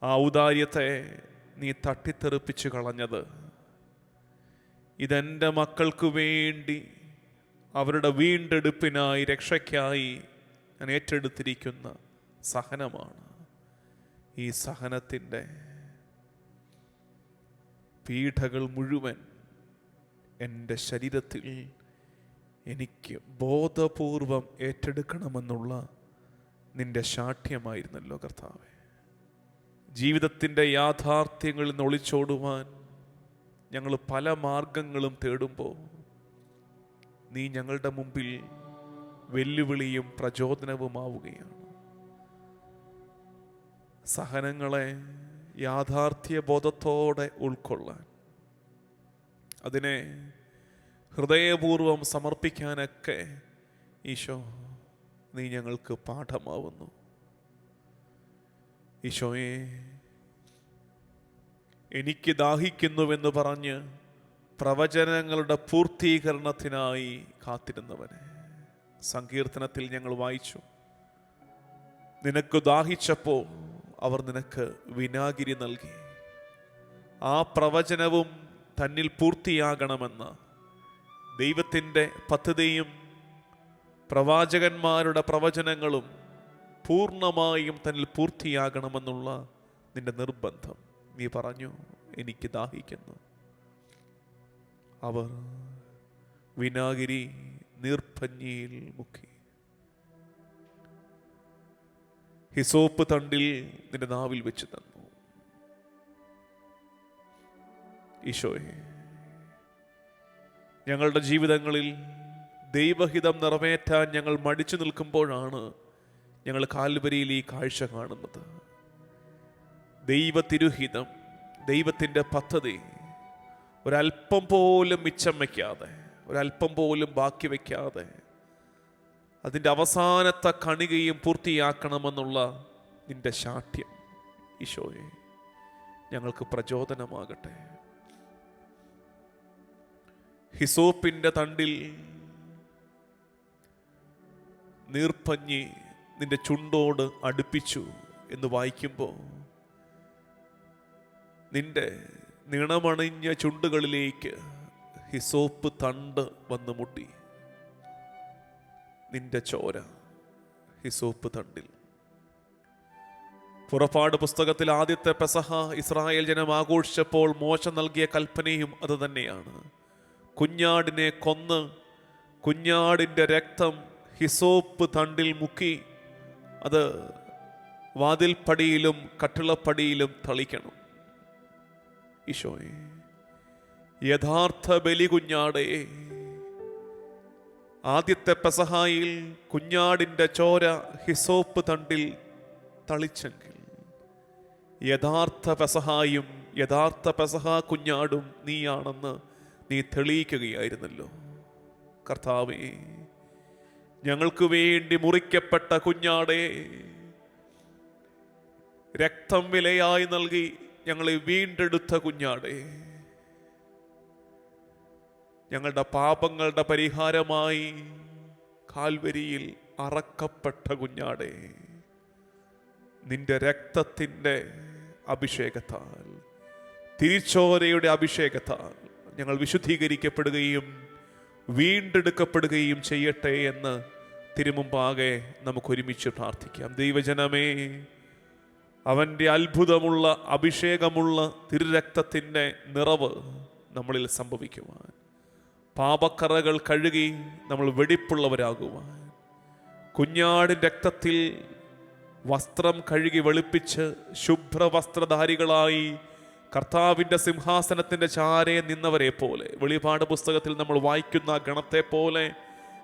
ആ ഔദാര്യത്തെ നീ തട്ടിത്തെറിപ്പിച്ചു കളഞ്ഞത് ഇതെൻ്റെ മക്കൾക്ക് വേണ്ടി, അവരുടെ വീണ്ടെടുപ്പിനായി, രക്ഷയ്ക്കായി ഞാൻ ഏറ്റെടുത്തിരിക്കുന്ന സഹനമാണ്. ഈ സഹനത്തിൻ്റെ പീഡകൾ മുഴുവൻ എൻ്റെ ശരീരത്തിൽ എനിക്ക് ബോധപൂർവം ഏറ്റെടുക്കണമെന്നുള്ള നിൻ്റെ ശാഠ്യമായിരുന്നല്ലോ കർത്താവേ. ജീവിതത്തിൻ്റെ യാഥാർത്ഥ്യങ്ങളിൽ നിന്ന് ഒളിച്ചോടുവാൻ ഞങ്ങൾ പല മാർഗങ്ങളും തേടുമ്പോൾ നീ ഞങ്ങളുടെ മുമ്പിൽ വെല്ലുവിളിയും പ്രചോദനവുമാവുകയാണ്. സഹനങ്ങളെ യാഥാർത്ഥ്യ ബോധത്തോടെ ഉൾക്കൊള്ളാൻ, അതിനെ ഹൃദയപൂർവം സമർപ്പിക്കാനൊക്കെ ഈശോ നീ ഞങ്ങൾക്ക് പാഠമാവുന്നു. ഈശോയെ, എനിക്ക് ദാഹിക്കുന്നുവെന്ന് പറഞ്ഞ് പ്രവചനങ്ങളുടെ പൂർത്തീകരണത്തിനായി കാത്തിരുന്നവനെ, സങ്കീർത്തനത്തിൽ ഞങ്ങൾ വായിച്ചു, നിനക്ക് ദാഹിച്ചപ്പോൾ അവർ നിനക്ക് വിനാഗിരി നൽകി. ആ പ്രവചനവും തന്നിൽ പൂർത്തിയാകണമെന്ന് ദൈവത്തിൻ്റെ പദ്ധതിയും പ്രവാചകന്മാരുടെ പ്രവചനങ്ങളും പൂർണ്ണമായും തന്നിൽ പൂർത്തിയാകണമെന്നുള്ള നിന്റെ നിർബന്ധം. നീ പറഞ്ഞു, എനിക്ക് ദാഹിക്കുന്നു. അവർ വിനാഗിരി നീർപ്പഞ്ഞിയിൽ മുക്കി, ഹിസോപ്പ് തണ്ടിൽ നിന്റെ നാവിൽ വെച്ച് തന്നു. ഈശോയെ, ഞങ്ങളുടെ ജീവിതങ്ങളിൽ ദൈവഹിതം നിറവേറ്റാൻ ഞങ്ങൾ മടിച്ചു നിൽക്കുമ്പോഴാണ് ഞങ്ങൾ കാൽവരിയിൽ ഈ കാഴ്ച കാണുന്നത്. ദൈവ തിരുഹിതം, ദൈവത്തിൻ്റെ പദ്ധതി ഒരല്പം പോലും മിച്ചം വയ്ക്കാതെ, ഒരല്പം പോലും ബാക്കി വയ്ക്കാതെ അതിൻ്റെ അവസാനത്തെ കണികയും പൂർത്തിയാക്കണമെന്നുള്ള നിന്റെ ശാഠ്യം ഈശോയെ ഞങ്ങൾക്ക് പ്രചോദനമാകട്ടെ. ഹിസോപ്പിൻ്റെ തണ്ടിൽ നീർപ്പഞ്ഞി നിന്റെ ചുണ്ടോട് അടുപ്പിച്ചു എന്ന് വായിക്കുമ്പോൾ നിന്റെ നിണമണിഞ്ഞ ചുണ്ടുകളിലേക്ക് ഹിസോപ്പ് തണ്ട് വന്ന് മുട്ടി. നിന്റെ ചോര ഹിസോപ്പ് തണ്ടിൽ. പുറപ്പാട് പുസ്തകത്തിൽ ആദ്യത്തെ പെസഹ ഇസ്രായേൽ ജനം ആഘോഷിച്ചപ്പോൾ മോശ നൽകിയ കൽപ്പനയും അത് തന്നെയാണ്. കുഞ്ഞാടിനെ കൊന്ന് കുഞ്ഞാടിൻ്റെ രക്തം ഹിസോപ്പ് തണ്ടിൽ മുക്കി അത് വാതിൽപ്പടിയിലും കട്ടിളപ്പടിയിലും തളിക്കണം. ഈശോയെ, യഥാർത്ഥ ബലി കുഞ്ഞാടേ, ആദ്യത്തെ പെസഹായിൽ കുഞ്ഞാടിൻ്റെ ചോര ഹിസോപ്പ് തണ്ടിൽ തളിച്ചെങ്കിൽ യഥാർത്ഥ പെസഹായും യഥാർത്ഥ പെസഹ കുഞ്ഞാടും നീയാണെന്ന് നീ തെളിയിക്കുകയായിരുന്നല്ലോ. കർത്താവേ, ഞങ്ങൾക്ക് വേണ്ടി മുറിക്കപ്പെട്ട കുഞ്ഞാടേ, രക്തം വിലയായി നൽകി ഞങ്ങളെ വീണ്ടെടുത്ത കുഞ്ഞാടേ, ഞങ്ങളുടെ പാപങ്ങളുടെ പരിഹാരമായി കാൽവരിയിൽ അറക്കപ്പെട്ട കുഞ്ഞാടേ, നിന്റെ രക്തത്തിൻ്റെ അഭിഷേകത്താൽ, തിരിച്ചോരയുടെ അഭിഷേകത്താൽ ഞങ്ങൾ വിശുദ്ധീകരിക്കപ്പെടുകയും വീണ്ടെടുക്കപ്പെടുകയും ചെയ്യട്ടെ എന്ന് തിരുമുമ്പാകെ നമുക്കൊരുമിച്ച് പ്രാർത്ഥിക്കാം. ദൈവജനമേ, അവൻ്റെ അത്ഭുതമുള്ള അഭിഷേകമുള്ള തിരുരക്തത്തിൻ്റെ നിറവ് നമ്മളിൽ സംഭവിക്കുവാൻ, പാപക്കറകൾ കഴുകി നമ്മൾ വെടിപ്പുള്ളവരാകുവാൻ, കുഞ്ഞാടിൻ രക്തത്തിൽ വസ്ത്രം കഴുകി വെളുപ്പിച്ച് ശുഭ്രവസ്ത്രധാരികളായി കർത്താവിൻ്റെ സിംഹാസനത്തിൻ്റെ ചാരെ നിന്നവരെ പോലെ, വെളിപാട് പുസ്തകത്തിൽ നമ്മൾ വായിക്കുന്ന ഗണത്തെ പോലെ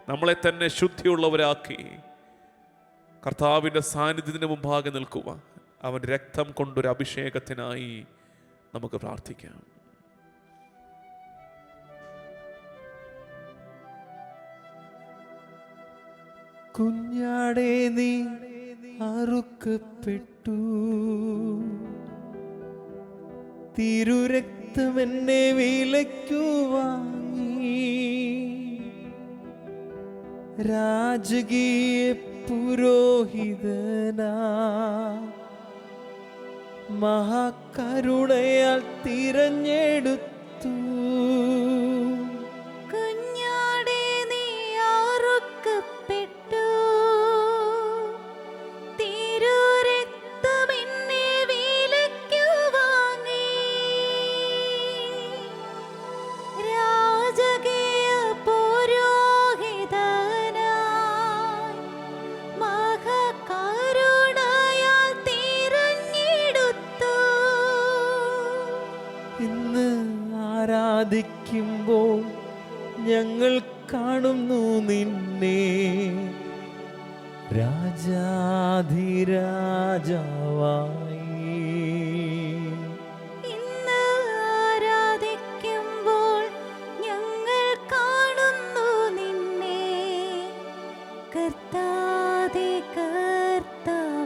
നമ്മളെ തന്നെ ശുദ്ധിയുള്ളവരാക്കി കർത്താവിൻ്റെ സാന്നിധ്യത്തിന് മുമ്പാകെ നിൽക്കുവാൻ അവൻ രക്തം കൊണ്ടൊരു അഭിഷേകത്തിനായി നമുക്ക് പ്രാർത്ഥിക്കാം. കുഞ്ഞാടേ, നീ അറുക്കപ്പെട്ടു, തിരുരക്തം എന്നെ വിലയ്ക്കു വാങ്ങി, രാജകീയ പുരോഹിതനാ മഹാകരുണയാൽ തിരഞ്ഞെടുത്തു. കുഞ്ഞാടേ, നീ അറുക്കപ്പെട്ടു, തിരുരക്തം എന്നെ വിലയ്ക്കു വാങ്ങി, രാജകീയ പുരോഹിതനായി മഹാകരുണയാൽ തിരഞ്ഞെടുത്തു. ഇന്ന് ആരാധിക്കുമ്പോൾ ഞങ്ങൾ കാണുന്നു നിന്നെ, രാജാധിരാജാവായി. ഇന്ന് ആരാധിക്കുമ്പോൾ ഞങ്ങൾ കാണുന്നു നിന്നെ, കർത്താദി കർത്താവായി.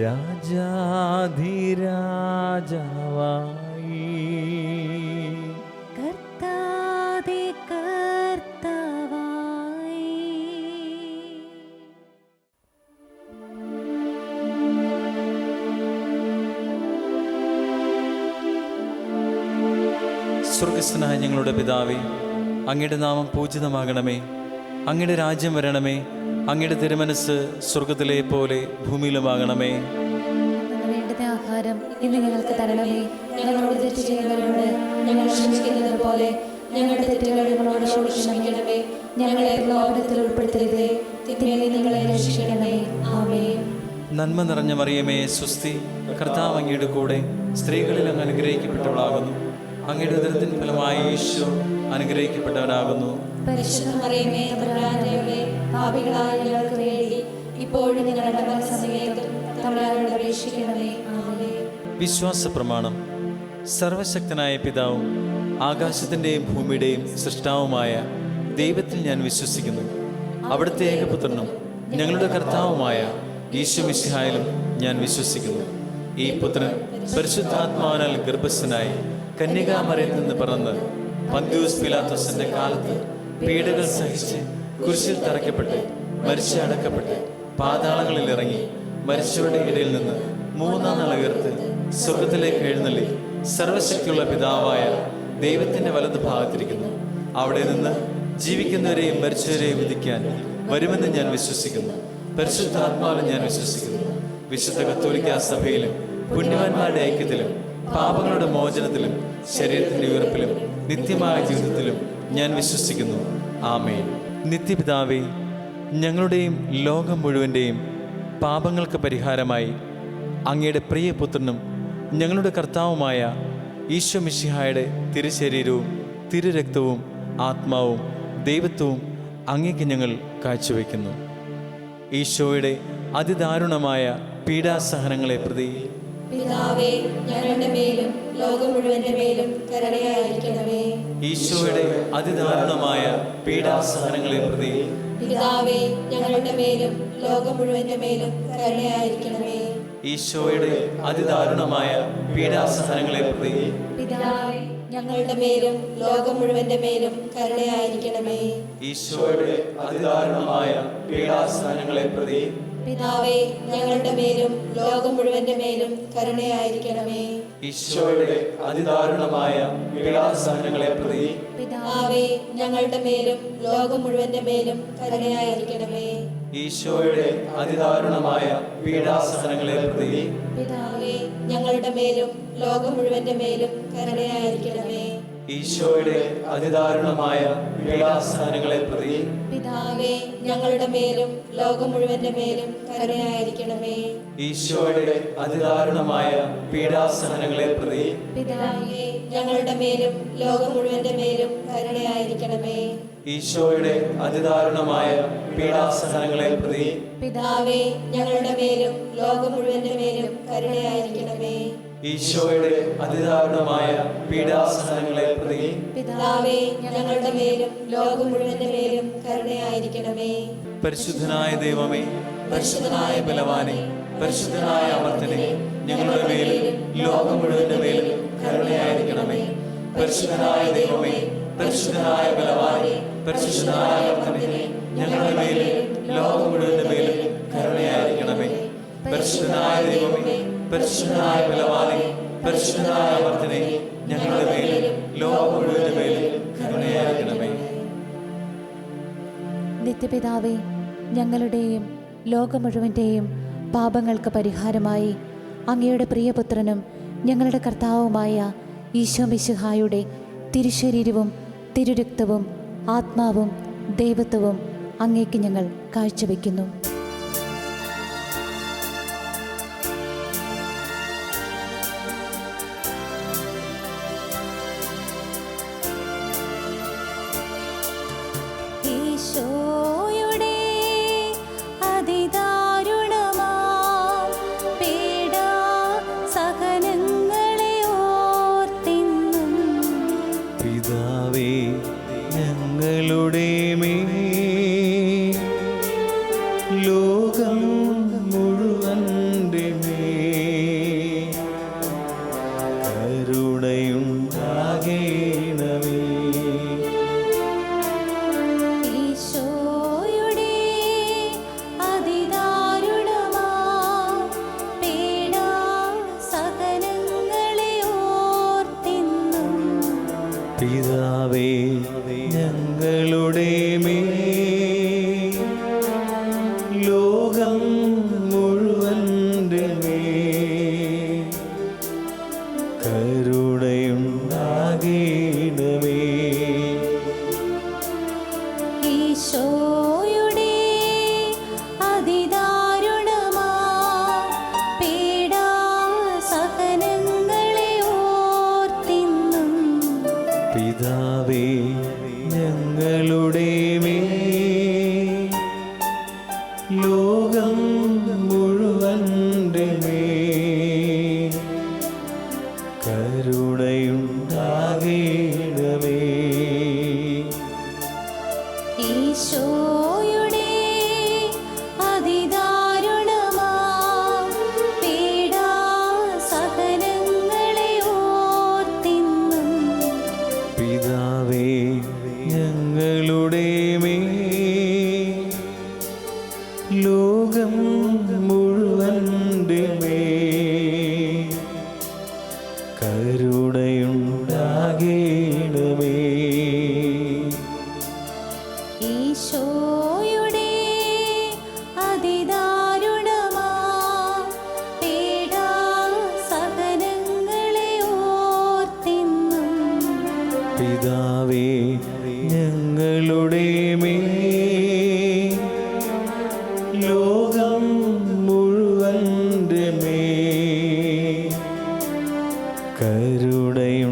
രാജാധിരാജാവായി. കർത്താദി കർത്താവായി. സ്വർഗസ്ഥനായ ഞങ്ങളുടെ പിതാവേ, അങ്ങയുടെ നാമം പൂജിതമാകണമേ. അങ്ങയുടെ രാജ്യം വരണമേ. അങ്ങയുടെ തിരുമനസ് സ്വർഗത്തിലെ പോലെ ഭൂമിയിലുമാകണമേ. വേണ്ടുന്ന ആഹാരം ഇന്ന് ഞങ്ങൾക്ക് തരണമേ. ഞങ്ങളോട് തെറ്റ് ചെയ്യുന്നവരോട് ഞങ്ങൾ ക്ഷമിക്കുന്നത് പോലെ ഞങ്ങളുടെ തെറ്റുകൾ ഞങ്ങളോട് ക്ഷമിക്കണമേ. ഞങ്ങളെ പ്രലോഭനത്തിൽ ഉൾപ്പെടുത്തരുതേ, തിന്മയിൽ ഞങ്ങളെ രക്ഷിക്കണമേ. ആമേൻ. നന്മ നിറഞ്ഞ മറിയമേ, സ്വസ്തി. കർത്താവ് അങ്ങയുടെ കൂടെ സ്ത്രീകളിൽ അങ്ങ് അനുഗ്രഹിക്കപ്പെട്ടവളാകുന്നു. അങ്ങയുടെ ഉദരത്തിൻ ഫലമായ യേശു അനുഗ്രഹിക്കപ്പെട്ടവനാകുന്നു. പരിശുദ്ധ മറിയമേ, തമ്പുരാന്റെ അമ്മേ, പാപികളായ ഞങ്ങൾക്ക് വേണ്ടി ഇപ്പോഴും ഞങ്ങളുടെ മരണസമയത്തും തമ്പുരാനോട് അപേക്ഷിക്കണമേ. ആമേൻ. വിശ്വാസ പ്രമാണം. സർവശക്തനായ പിതാവും ആകാശത്തിൻ്റെയും ഭൂമിയുടെയും സൃഷ്ടാവുമായ ദൈവത്തിൽ ഞാൻ വിശ്വസിക്കുന്നു. അവിടുത്തെ ഏകപുത്രനും ഞങ്ങളുടെ കർത്താവുമായ ഈശോ മിശിഹായിലും ഞാൻ വിശ്വസിക്കുന്നു. ഈ പുത്രൻ പരിശുദ്ധാത്മാവിനാൽ ഗർഭസ്ഥനായി കന്യകാമറിയത്തിൽ നിന്ന് പിറന്ന് പന്തിയൂസ് പീലാത്തോസിന്റെ കാലത്ത് പീഡകൾ സഹിച്ച് കുരിശിൽ തറയ്ക്കപ്പെട്ട് മരിച്ച് അടക്കപ്പെട്ട് പാതാളങ്ങളിൽ ഇറങ്ങി മരിച്ചവരുടെ ഇടയിൽ നിന്ന് മൂന്നാം നാൾ ഉയർത്ത് സ്വർഗത്തിലേക്ക് എഴുന്നള്ളി സർവശക്തിയുള്ള പിതാവായ ദൈവത്തിന്റെ വലത് ഭാഗത്തിരിക്കുന്നു. അവിടെ നിന്ന് ജീവിക്കുന്നവരെയും മരിച്ചവരെയും വിധിക്കാൻ വരുമെന്ന് ഞാൻ വിശ്വസിക്കുന്നു. പരിശുദ്ധാത്മാവിലും ഞാൻ വിശ്വസിക്കുന്നു. വിശുദ്ധ കത്തോലിക്കാ സഭയിലും പുണ്യവാന്മാരുടെ ഐക്യത്തിലും പാപങ്ങളുടെ മോചനത്തിലും ശരീരത്തിന്റെ ഉയർപ്പിലും നിത്യമായ ജീവിതത്തിലും ഞാൻ വിശ്വസിക്കുന്നു. ആമേൻ. നിത്യപിതാവേ, ഞങ്ങളുടെയും ലോകം മുഴുവൻ്റെയും പാപങ്ങൾക്ക് പരിഹാരമായി അങ്ങയുടെ പ്രിയപുത്രനും ഞങ്ങളുടെ കർത്താവുമായ ഈശോ മിശിഹായുടെ തിരുശരീരവും തിരുരക്തവും ആത്മാവും ദൈവത്വവും അങ്ങേക്ക് ഞങ്ങൾ കാഴ്ചവെക്കുന്നു. ഈശോയുടെ അതിദാരുണമായ പീഡാസഹനങ്ങളെ പ്രതി പിതാവേ, ഞങ്ങളുടെ മേലും ലോകം മുഴുവന്റെ മേലും കരുണയായിരിക്കണമേ. ഈശോയുടെ അതിദാരുണമായ പീഡാസഹനങ്ങളെ പ്രതി പിതാവേ, ഞങ്ങളുടെ മേലും ലോകം മുഴുവന്റെ മേലും കരുണയായിരിക്കണമേ. ഈശോയുടെ അതിദാരുണമായ പീഡാസഹനങ്ങളെ പ്രതി പിതാവേ, ഞങ്ങളുടെ മേലും ലോകം മുഴുവന്റെ മേലും കരുണയായിരിക്കണമേ. ഈശോയുടെ അതിദാരുണമായ പീഡാസഹനങ്ങളെ പ്രതി പിതാവേ, ഞങ്ങളുടെ മേലും ലോകം മുഴുവന്റെ മേലും കരുണയായിരിക്കണമേ. ഈശോയുടെ അതിദാരുണമായ പീഡാസഹനങ്ങളെ പ്രതി പിതാവേ, ഞങ്ങളുടെ മേലും ലോകം മുഴുവന്റെ മേലും കരുണയായിരിക്കണമേ. ഈശോയുടെ അതിദാരുണമായ പീഡാസഹനങ്ങളെ പ്രതി പിതാവേ, ഞങ്ങളുടെ മേലും ലോകം മുഴുവന്റെ മേലും കരുണയായിരിക്കണമേ. ഈശോയുടെ അതിദാരുണമായ പീഡാസഹനങ്ങളെ പ്രതി പിതാവേ, ഞങ്ങളുടെ മേലും ലോകം മുഴുവന്റെ മേലും കരുണയായിരിക്കണമേ. ഈശോയുടെ അതിദാരുണമായ പീഡാസഹനങ്ങളെ പ്രതി പിതാവേ, ഞങ്ങളുടെ മേലും ലോകം മുഴുവന്റെ മേലും കരുണയായിരിക്കണമേ. ഈശോയുടെ അതിദാരുണമായ പീഡാസഹനങ്ങളെ പ്രതി പിതാവേ, ഞങ്ങളുടെ മേലും ലോകം മുഴുവന്റെ മേലും കരുണയായിരിക്കണമേ. ഈശോയുടെ അതിദാരുണമായ പീഡാസഹനങ്ങളെ പ്രതി പിതാവേ, ഞങ്ങളുടെ മേലും ലോകം മുഴുവന്റെ മേലും കരുണയായിരിക്കണമേ. പരിശുദ്ധനായ ദൈവമേ, പരിശുദ്ധനായ ബലവാനെ, പരിശുദ്ധനായ അമർത്തനെ, ഞങ്ങളുടെ മേലും ലോകം മുഴുവന്റെ മേലും കരുണയായിരിക്കണമേ. പരിശുദ്ധനായ ദൈവമേ, പരിശുദ്ധനായ ബലവാനെ, പരിശുദ്ധനായ അമർത്തനെ, ഞങ്ങളുടെ മേലും ലോകം മുഴുവന്റെ മേലും കരുണയായിരിക്കണമേ. പരിശുദ്ധനായ ദൈവമേ, പരിശുദ്ധനായ ബലവാനെ, പരിശുദ്ധനായ അമർത്തനെ, ഞങ്ങളുടെ മേലും ലോകം മുഴുവന്റെ മേലും കരുണയായിരിക്കണമേ. നിത്യപിതാവേ, ഞങ്ങളുടെയും ലോകം മുഴുവൻ്റെയും പാപങ്ങൾക്ക് പരിഹാരമായി അങ്ങയുടെ പ്രിയപുത്രനും ഞങ്ങളുടെ കർത്താവുമായ ഈശോ മിശിഹായുടെ തിരുശരീരവും തിരുരക്തവും ആത്മാവും ദൈവത്വവും അങ്ങേക്ക് ഞങ്ങൾ കാഴ്ചവെക്കുന്നു. ഈശോയുടെ അതിദാരുണമാം പീഡാസഹനങ്ങളെ ഓർത്തിന്നും പിതാവേ, ഞങ്ങളുടെ മേൽ പിതാവേ ഞങ്ങളുടെ മേൽ ലോകം മുഴുവൻ്റെ മേൽ കരുണയുണ്ടാകേണമേ. ഈശോയുടെ അതിദാരുണമാ പീഡാസഹനങ്ങളെ ഓർത്തിന്നും പിതാവേ ഞങ്ങളുടെ മേൽ ലോകം മുഴുവൻ്റെ മേൽ കരുണയുണ്ടാകേണമേ. ഈശോയുടെ അതിദാരുണമാ പീഡാസഹനങ്ങളെ ഓർത്തിന്നും പിതാവേ ഞങ്ങളുടെ മേൽ ലോകം മുഴുവൻ്റെ മേൽ കരുണയുണ്ടാകേണമേ. ഈശോയുടെ അതിദാരുണമാ പീഡാസഹനങ്ങളെ ഓർത്തിന്നും പിതാവേ ഞങ്ങളുടെ മേൽ ലോകം മുഴുവൻ്റെ മേൽ കരുണയുണ്ടാകേണമേ.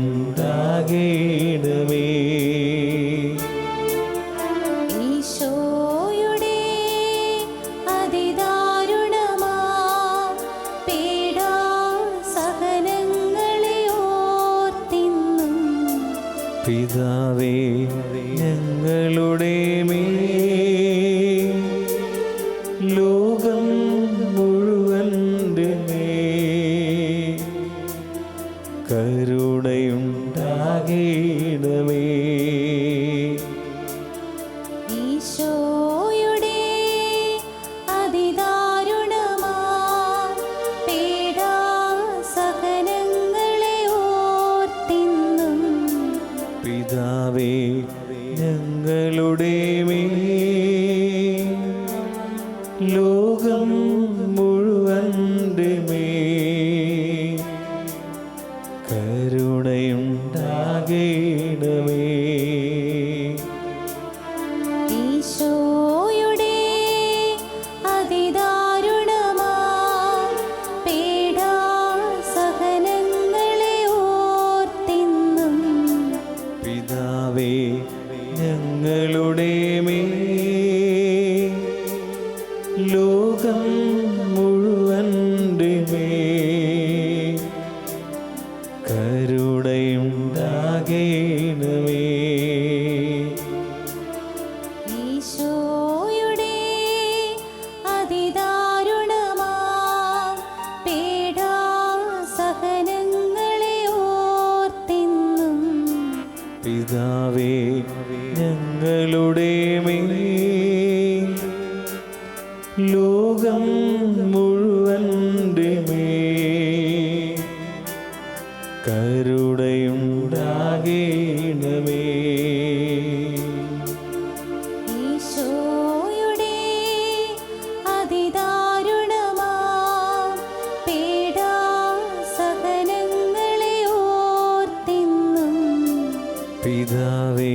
ഈശോയുടെ അതിദാരുണമാ പീഡാസഹനങ്ങളെ ഓർത്തിന്നും പിതാവേ ഞങ്ങളുടെ മേൽ ലോകം മുഴുവൻ്റെ മേൽ കരുണയുണ്ടാകേണമേ. ഈശോയുടെ അതിദാരുണമാ പീഡാസഹനങ്ങളെ ഓർത്തിന്നും പിതാവേ ഞങ്ങളുടെ മേൽ ലോകം മുഴുവൻ്റെ മേൽ കരുണയുണ്ടാകേണമേ. ഈശോയുടെ അതിദാരുണമാ പീഡാസഹനങ്ങളെ ഓർത്തിന്നും പിതാവേ ഞങ്ങളുടെ മേൽ ലോകം മുഴുവൻ്റെ മേൽ കരുണയുണ്ടാകേണമേ. ഈശോയുടെ അതിദാരുണമാ പീഡാസഹനങ്ങളെ ഓർത്തിന്നും പിതാവേ ഞങ്ങളുടെ മേൽ ലോകം മുഴുവൻ്റെ മേൽ കരുണയുണ്ടാകേണമേ. ഈശോയുടെ അതിദാരുണമാ പീഡാസഹനങ്ങളെ ഓർത്തിന്നും പിതാവേ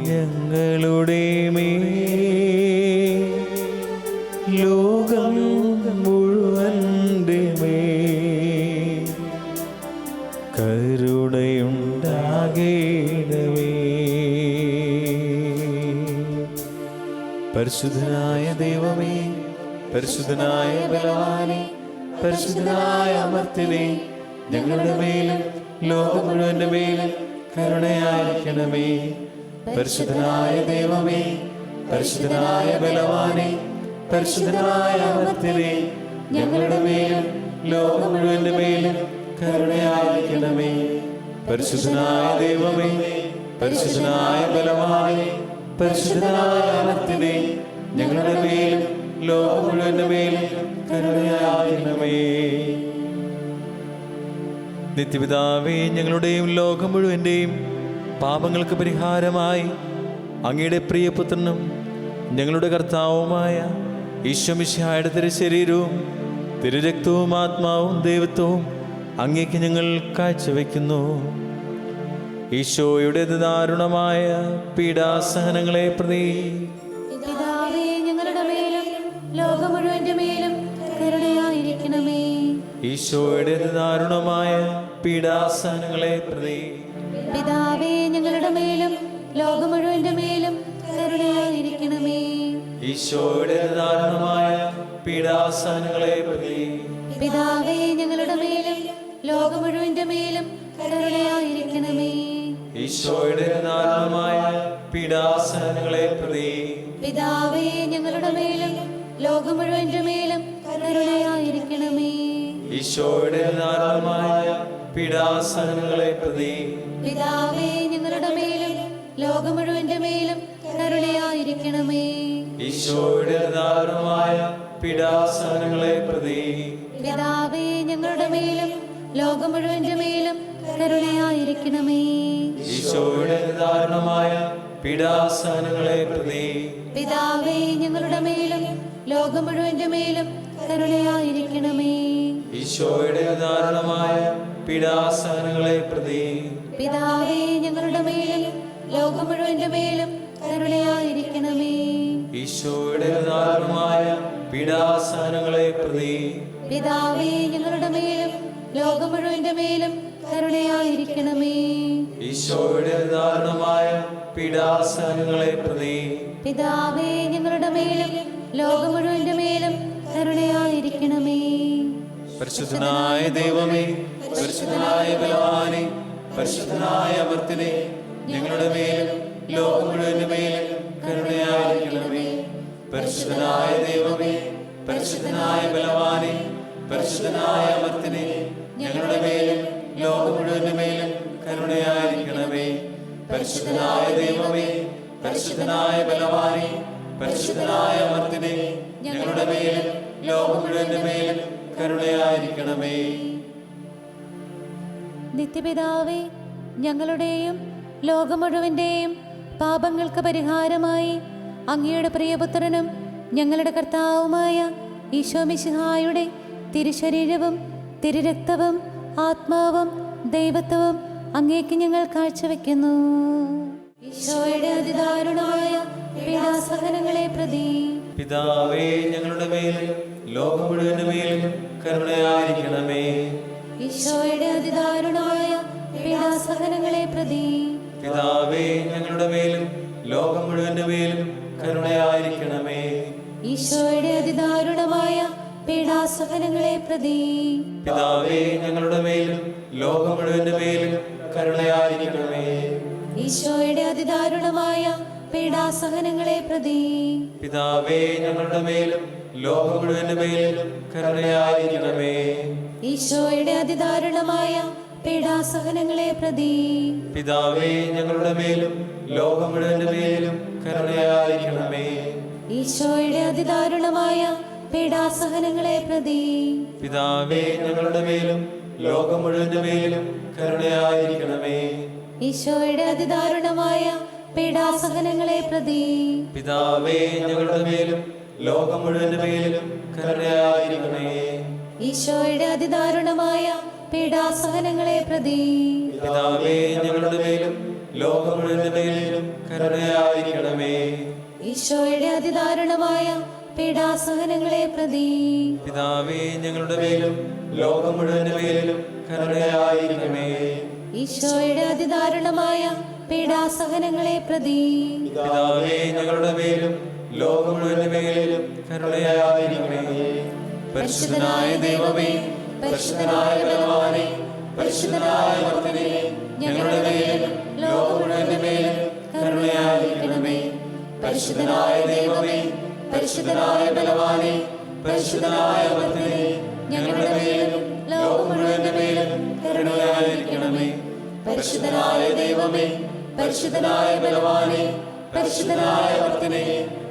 ഞങ്ങളുടെ മേൽ ലോകം മുഴുവൻ്റെ മേൽ കരുണയുണ്ടാകേണമേ. പരിശുദ്ധനായ ദൈവമേ, പരിശുദ്ധനായ ബലവാനേ, പരിശുദ്ധനായ അമർത്യനേ, ഞങ്ങളുടെ മേലും ലോകം മുഴുവൻ്റെ മേലും കരുണയായിരിക്കണമേ. പരിശുദ്ധനായ ദൈവമേ, പരിശുദ്ധനായ ബലവാനേ, പരിശുദ്ധനായ അമർത്യനേ, ഞങ്ങളുടെ മേലും ലോകം മുഴുവൻ്റെ മേലും കരുണയായിരിക്കണമേ. പരിശുദ്ധനായ ദൈവമേ, പരിശുദ്ധനായ ബലവാനേ, പരിശുദ്ധനായ അമർത്യനേ, ഞങ്ങളുടെ മേലും ലോകം മുഴുവൻ്റെ മേലും കരുണയായിരിക്കണമേ. നിത്യപിതാവേ, ഞങ്ങളുടെയും ലോകം മുഴുവൻ്റെയും പാപങ്ങൾക്ക് പരിഹാരമായി അങ്ങയുടെ പ്രിയപുത്രനും ഞങ്ങളുടെ കർത്താവുമായ ഈശോമിശിഹായുടെ തിരുശരീരവും തിരുരക്തവും ആത്മാവും ദൈവത്വവും അങ്ങേക്ക് ഞങ്ങൾ കാഴ്ചവെക്കുന്നു. ഈശോയുടെ ദാരുണമായ പീഡാസഹനങ്ങളെ പ്രതി പിതാവേ, ഞങ്ങളുടെ മേലും ലോകം മുഴുവന്റെ മേലും കരുണയായിരിക്കണമേ. ഈശോയുടെ ദാരുണമായ പീഡാസഹനങ്ങളെ പ്രതി പിതാവേ, ഞങ്ങളുടെ മേലും ലോകം മുഴുവന്റെ മേലും കരുണയായിരിക്കണമേ. ഈശോയുടെ ദാരുണമായ പീഡാസഹനങ്ങളെ പ്രതി പിതാവേ, ഞങ്ങളുടെ മേലും ലോകം മുഴുവന്റെ മേലും കരുണയായിരിക്കണമേ. ഈശോയുടെ ദാരുണമായ പീഡാസഹനങ്ങളെ പ്രതി പിതാവേ, ഞങ്ങളുടെ മേലും ലോകം മുഴുവന്റെ മേലും കരുണയായിരിക്കണമേ. ഈശോയുടെ ദാരുണമായ പീഡാസഹനങ്ങളെ പ്രതി പിതാവേ, ഞങ്ങളുടെ മേലും ലോകം മുഴുവന്റെ മേലും കരുണയായിരിക്കണമേ. ഈശോയുടെ ദാരുണമായ പീഡാസഹനങ്ങളെ പ്രതി പിതാവേ, ഞങ്ങളുടെ മേലും ലോകം മുഴുവന്റെ മേലും കരുണയായിരിക്കണമേ. ഈശോയുടെ ദാരുണമായ പീഡാസഹനങ്ങളെ പ്രതി പിതാവേ, ഞങ്ങളുടെ മേലും ലോകം മുഴുവന്റെ മേലും കരുണയായിരിക്കണമേ. ഈശോയുടെ ദാരുണമായ പീഡാസഹനങ്ങളെ പ്രതി പിതാവേ, ഞങ്ങളുടെ മേലും ലോകം മുഴുവന്റെ മേലും കരുണയായിരിക്കണമേ. ഈശോയുടെ ദാരുണമായ പീഡാസഹനങ്ങളെ പ്രതി പിതാവേ, ഞങ്ങളുടെ മേലും ലോകം മുഴുവന്റെ മേലും കരുണയായിരിക്കണമേ. ഈശോയുടെ ദാരുണമായ പീഡാസഹനങ്ങളെ പ്രതി പിതാവേ, ഞങ്ങളുടെ മേലും ലോകം മുഴുവന്റെ മേലും കരുണയായിരിക്കണമേ. പരിശുദ്ധനായ ദൈവമേ, പരിശുദ്ധനായ ബലവാനേ, പരിശുദ്ധനായ അമർത്തിനെ, ഞങ്ങളുടെ മേലും ലോകം മുഴുവന്റെ മേലും കരുണയായിരിക്കണമേ. പരിശുദ്ധനായ ദൈവമേ, പരിശുദ്ധനായ ബലവാനേ, പരിശുദ്ധനായ അമർത്തിനെ, ഞങ്ങളുടെ മേലും ലോകം മുഴുവന്റെ മേലും കരുണയായിരിക്കണമേ. പരിശുദ്ധനായ ദൈവമേ, പരിശുദ്ധനായ ബലവാനേ, പരിശുദ്ധനായ അമർത്തിനെ, ഞങ്ങളുടെ മേലും ലോകം മുഴുവന്റെ മേലും കരുണയായിരിക്കണമേ. നിത്യപിതാവേ, ഞങ്ങളുടെയും ലോകം മുഴുവന്റെയും പാപങ്ങൾക്ക് പരിഹാരമായി അങ്ങയുടെ പ്രിയപുത്രനും ഞങ്ങളുടെ കർത്താവുമായ ഈശോമിശിഹായുടെ തിരുശരീരവും തിരുരക്തവും ആത്മാവും ദൈവത്വവും അങ്ങേക്ക് ഞങ്ങൾ കാഴ്ചവെക്കുന്നു. ഈശോയുടെ അതിദാരുണമായ പീഡാസഹനങ്ങളെ പ്രതി പിതാവേ, ഞങ്ങളുടെ മേലും ലോകം മുഴുവന്റെ മേലും കരുണയായിരിക്കണമേ. ഈശോയുടെ അതിദാരുണമായ പീഡാസഹനങ്ങളെ പ്രതി പിതാവേ, ഞങ്ങളുടെ മേലും ലോകം മുഴുവന്റെ മേലും കരുണയായിരിക്കണമേ. ഈശോയുടെ അതിദാരുണമായ പീഡാസഹനങ്ങളെ പ്രതി പിതാവേ, ഞങ്ങളുടെ മേലും ലോകം മുഴുവന്റെ മേലും കരുണയായിരിക്കണമേ. ഈശോയുടെ അതിദാരുണമായ പീഡാസഹനങ്ങളെ പ്രതി പിതാവേ, ഞങ്ങളുടെ മേലും ലോകം മുഴുവന്റെ മേലും കരുണയായിരിക്കണമേ. ഈശോയുടെ അതിദാരുണമായ പീഡാസഹനങ്ങളെ പ്രതി പിതാവേ, ഞങ്ങളുടെ മേലും ലോകം മുഴുവന്റെ മേലും കരുണയായിരിക്കണമേ. ഈശോയുടെ അതിദാരുണമായ പീഡാസഹനങ്ങളെ പ്രതി പിതാവേ, ഞങ്ങളുടെ മേലും ലോകം മുഴുവന്റെ മേലും കരുണയായിരിക്കണമേ. ഈശോയുടെ അതിദാരുണമായ പീഡാസഹനങ്ങളെ പ്രതി പിതാവേ, ഞങ്ങളുടെ മേലും ലോകം മുഴുവന്റെ മേലും കരുണയായിരിക്കണമേ. ഈശോയുടെ അതിദാരുണമായ പീഡാസഹനങ്ങളെ പ്രതി പിതാവേ, ഞങ്ങളുടെ മേലും ലോകം മുഴുവന്റെ മേലും കരുണയായിരിക്കണമേ. ഈശോയുടെ അതിദാരുണമായ പീഡാസഹനങ്ങളെ പ്രതി പിതാവേ, ഞങ്ങളുടെ മേലും ലോകം മുഴുവന്റെ മേലും കരുണയായിരിക്കണമേ. ഈശോയുടെ അതിദാരുണമായ പീഡാസഹനങ്ങളെ പ്രതി പിതാവേ, ഞങ്ങളുടെ മേലും ലോകം മുഴുവന്റെ മേലും കരുണയായിരിക്കണമേ. പരിശുദ്ധനായ ദൈവമേ, പരിശുദ്ധനായ ബലവാനേ, പരിശുദ്ധനായ അമർത്തിനെ, ഞങ്ങളുടെ മേലും ലോകം മുഴുവന്റെ മേലും കരുണയായിരിക്കണമേ. പരിശുദ്ധനായ ദൈവമേ, പരിശുദ്ധനായ ബലവാനേ, പരിശുദ്ധനായ അമർത്തിനെ, ഞങ്ങളുടെ മേലും ലോകം മുഴുവന്റെ മേലും കരുണയായിരിക്കണമേ. പരിശുദ്ധനായ ദൈവമേ, പരിശുദ്ധനായ ബലവാനേ, പരിശുദ്ധനായ അമർത്തിനെ,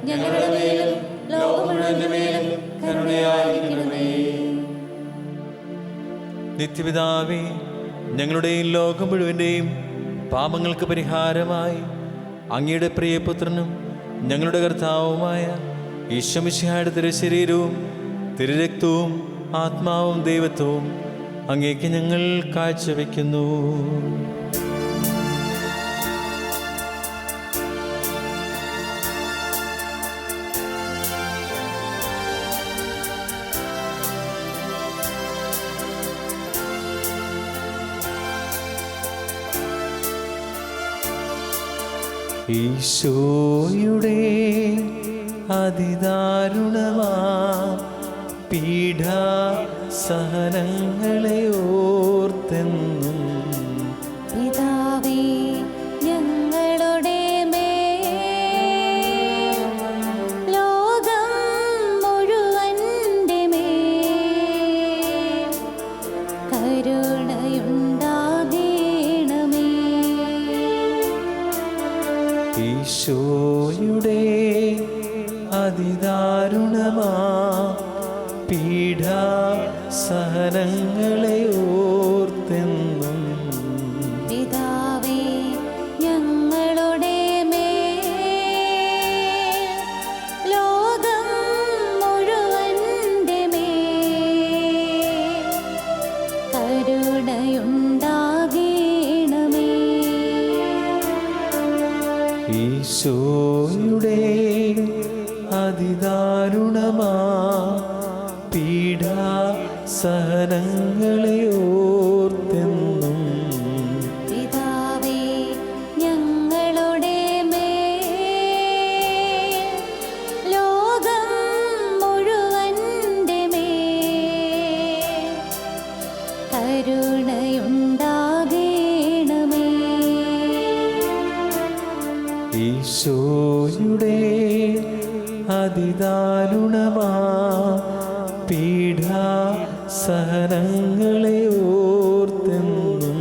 ഞങ്ങളുടെ മേലും ലോകം മുഴുവന്റെ മേലും കരുണയായിരിക്കണമേ. നിത്യപിതാവേ, ഞങ്ങളുടെയും ലോകം മുഴുവന്റെയും പാപങ്ങൾക്ക് പരിഹാരമായി അങ്ങയുടെ പ്രിയപുത്രനും ഞങ്ങളുടെ കർത്താവുമായ ഈശോമിശിഹായുടെ തിരുശരീരവും തിരുരക്തവും ആത്മാവും ദൈവത്വവും അങ്ങേക്ക് ഞങ്ങൾ കാഴ്ചവെക്കുന്നു. ഈശോയുടെ അതിദാരുണമാ പീഡാ സഹനങ്ങളെ ഓർത്തെന്നും പിതാവേ ഞങ്ങളുടെ മേൽ ലോകം മുഴുവന്റെ മേൽ കരുണയുണ്ടാകണമേ. ഈശോയുടെ അതിദാരുണമാ പീഡാ സഹനങ്ങളെ ഓർത്തെന്നും പിതാവേ ഞങ്ങളുടെ മേൽ ലോകം മുഴുവന്റെ മേൽ കരുണയുണ്ടാകണമേ. ഈശോയുടെ അതിദാരുണമാ പീഡാ സഹനങ്ങളെ ഓർത്തെന്നും പിതാവേ ഞങ്ങളുടെ മേൽ ലോകം മുഴുവന്റെ മേൽ കരുണയുണ്ടാകണമേ. ഈശോയുടെ അതിദാരുണമാ പീഡാ സഹനങ്ങളെ ഓർത്തെന്നും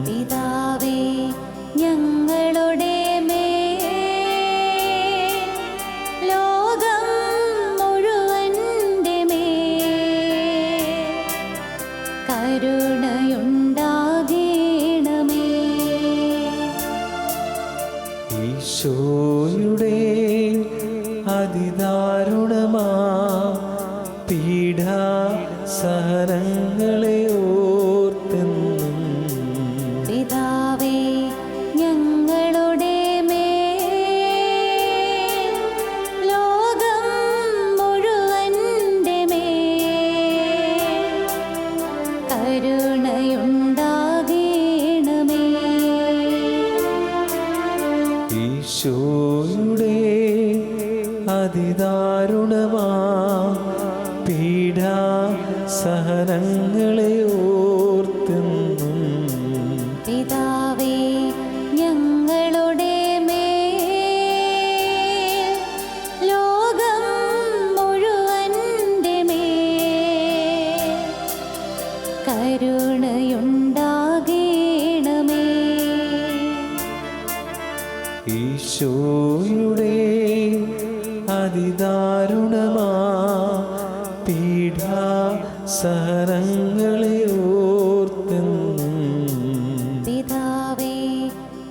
പിതാവേ ഞങ്ങളുടെ മേൽ ലോകം മുഴുവന്റെ മേൽ കരുണയുണ്ടാകണമേ. ഈശോയുടെ അതിദാരുണമാ പീഡാ സഹനങ്ങളെ ഓർത്തെന്നും പിതാവേ ഞങ്ങളുടെ മേൽ ലോകം മുഴുവന്റെ മേൽ കരുണയുണ്ടാകണമേ. ഈശോയുടെ അതിദാരുണമാ പീഡാ സഹനങ്ങളെ ഓർത്തെന്നും പിതാവേ ഞങ്ങളുടെ മേൽ ലോകം മുഴുവന്റെ മേൽ കരുണയുണ്ടാകണമേ. ഈശോയുടെ അതിദാരുണമാ പീഡാ സഹനങ്ങളെ ഓർത്തെന്നും പിതാവേ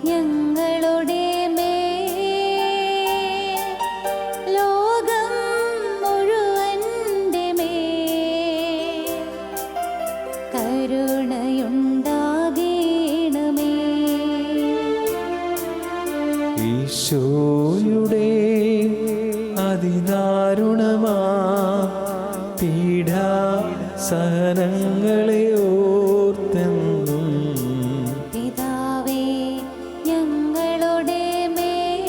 ഞങ്ങളുടെ മേൽ ലോകം മുഴുവന്റെ മേൽ കരുണയുണ്ടാകണമേ. ഈശോയുടെ അതിദാരുണമാ പീഡാ സഹനങ്ങളെ ഓർത്തെന്നും പിതാവേ ഞങ്ങളുടെ മേൽ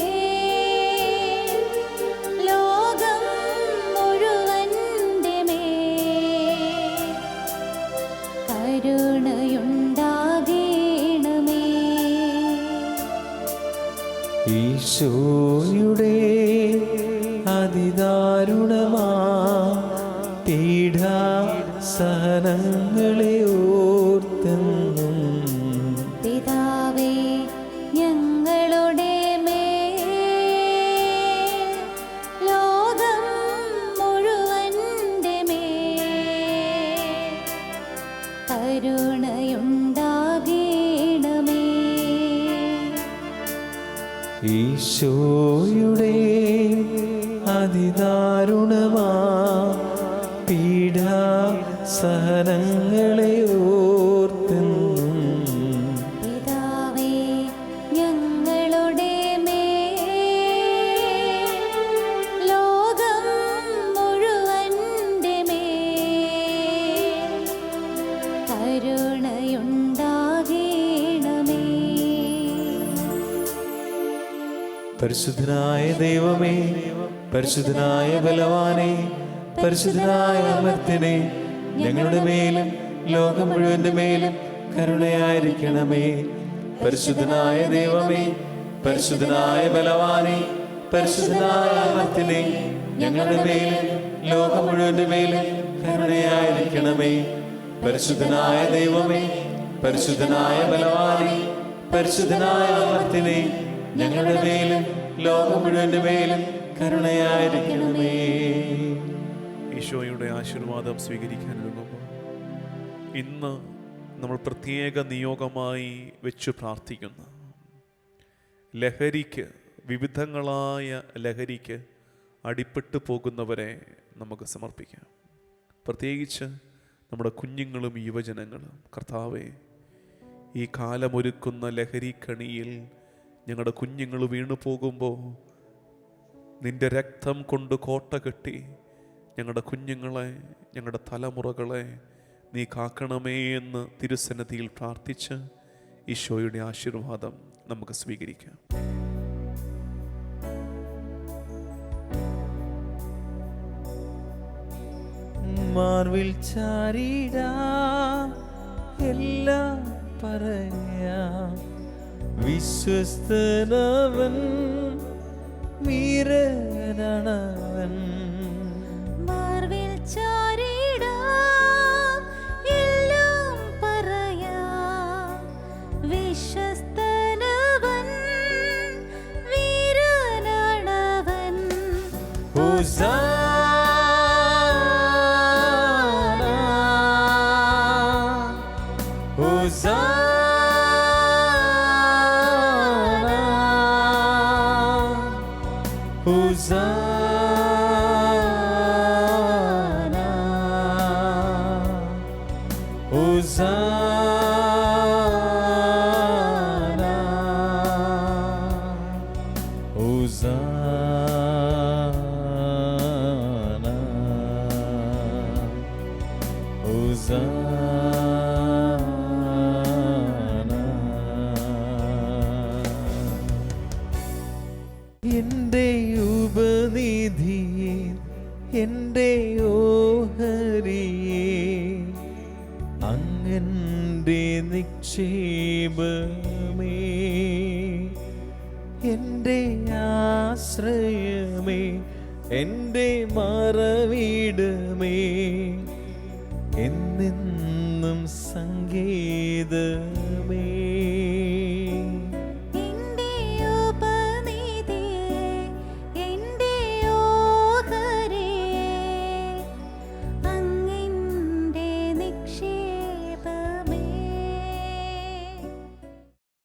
ലോകം മുഴുവന്റെ മേൽ കരുണയുണ്ടാകണമേ. ഈശോയുടെ അതിദാരുണമാ പീഡാ സഹനങ്ങളെ ഓർത്തെന്നും പിതാവേ ഞങ്ങളുടെ മേൽ ലോകം മുഴുവന്റെ മേൽ കരുണയുണ്ടാകണമേ. ഈശോയുടെ അതിദാരുണമാ പീഡാ സഹനങ്ങളെ ഓർത്തെന്നും പിതാവേ ഞങ്ങളുടെ മേൽ ലോകം മുഴുവന്റെ മേൽ കരുണയുണ്ടാകണമേ. പരിശുദ്ധനായ ദൈവമേ, പരിശുദ്ധനായ ബലവാനെ, പരിശുദ്ധനായ അമർത്യനെ, ഞങ്ങളുടെ മേലും ലോകം മുഴുവന്റെ മേലും കരുണയായിരിക്കണമേ. പരിശുദ്ധനായ ദൈവമേ, പരിശുദ്ധനായ ബലവാനെ, പരിശുദ്ധനായ അമർത്യനെ, ഞങ്ങളുടെ മേലും ലോകം മുഴുവന്റെ മേലും കരുണയായിരിക്കണമേ. പരിശുദ്ധനായ ദൈവമേ, പരിശുദ്ധനായ ബലവാനെ, പരിശുദ്ധനായ അമർത്യനെ, ഞങ്ങളുടെ മേലും ലോകം മുഴുവന്റെ മേലും കരുണയായിരിക്കണമേ. ഈശോയുടെ ആശീർവാദം സ്വീകരിക്കാനൊരുങ്ങുമ്പോൾ ഇന്ന് നമ്മൾ പ്രത്യേക നിയോഗമായി വെച്ച് പ്രാർത്ഥിക്കുന്ന ലഹരിക്ക്, വിവിധങ്ങളായ ലഹരിക്ക് അടിപ്പെട്ടു പോകുന്നവരെ നമുക്ക് സമർപ്പിക്കാം. പ്രത്യേകിച്ച് നമ്മുടെ കുഞ്ഞുങ്ങളും യുവജനങ്ങളും. കർത്താവേ, ഈ കാലമൊരുക്കുന്ന ലഹരിക്കണിയിൽ ഞങ്ങളുടെ കുഞ്ഞുങ്ങൾ വീണു പോകുമ്പോൾ നിന്റെ രക്തം കൊണ്ട് കോട്ട കെട്ടി ഞങ്ങളുടെ കുഞ്ഞുങ്ങളെ, ഞങ്ങളുടെ തലമുറകളെ നീ കാക്കണമേ എന്ന് തിരുസന്നിധിയിൽ പ്രാർത്ഥിച്ച് ഈശോയുടെ ആശീർവാദം നമുക്ക് സ്വീകരിക്കാം. മാർവിൽ ചാരിടാ എല്ലാം പറയാം, വിശ്വസ്തനവൻ വീരനാണവൻ. മാർവിൽ ചാരിടാം എല്ലാം പറയാം, വിശ്വസ്തനവൻ വീരനാണവൻ. ഹോസാന ഹോസാന ഹോസാന ഹോസാന ഹോസാന ഹോസാന. എൻ്റെ ഉപനിധിയെ, എൻ്റെ ഓഹരിയെ, അങ്ങൻ്റെ നിക്ഷേപമേ, എൻ്റെ ആശ്രയമേ, എൻ്റെ മറവിടമേ, എന്നെന്നും സങ്കേതമേ.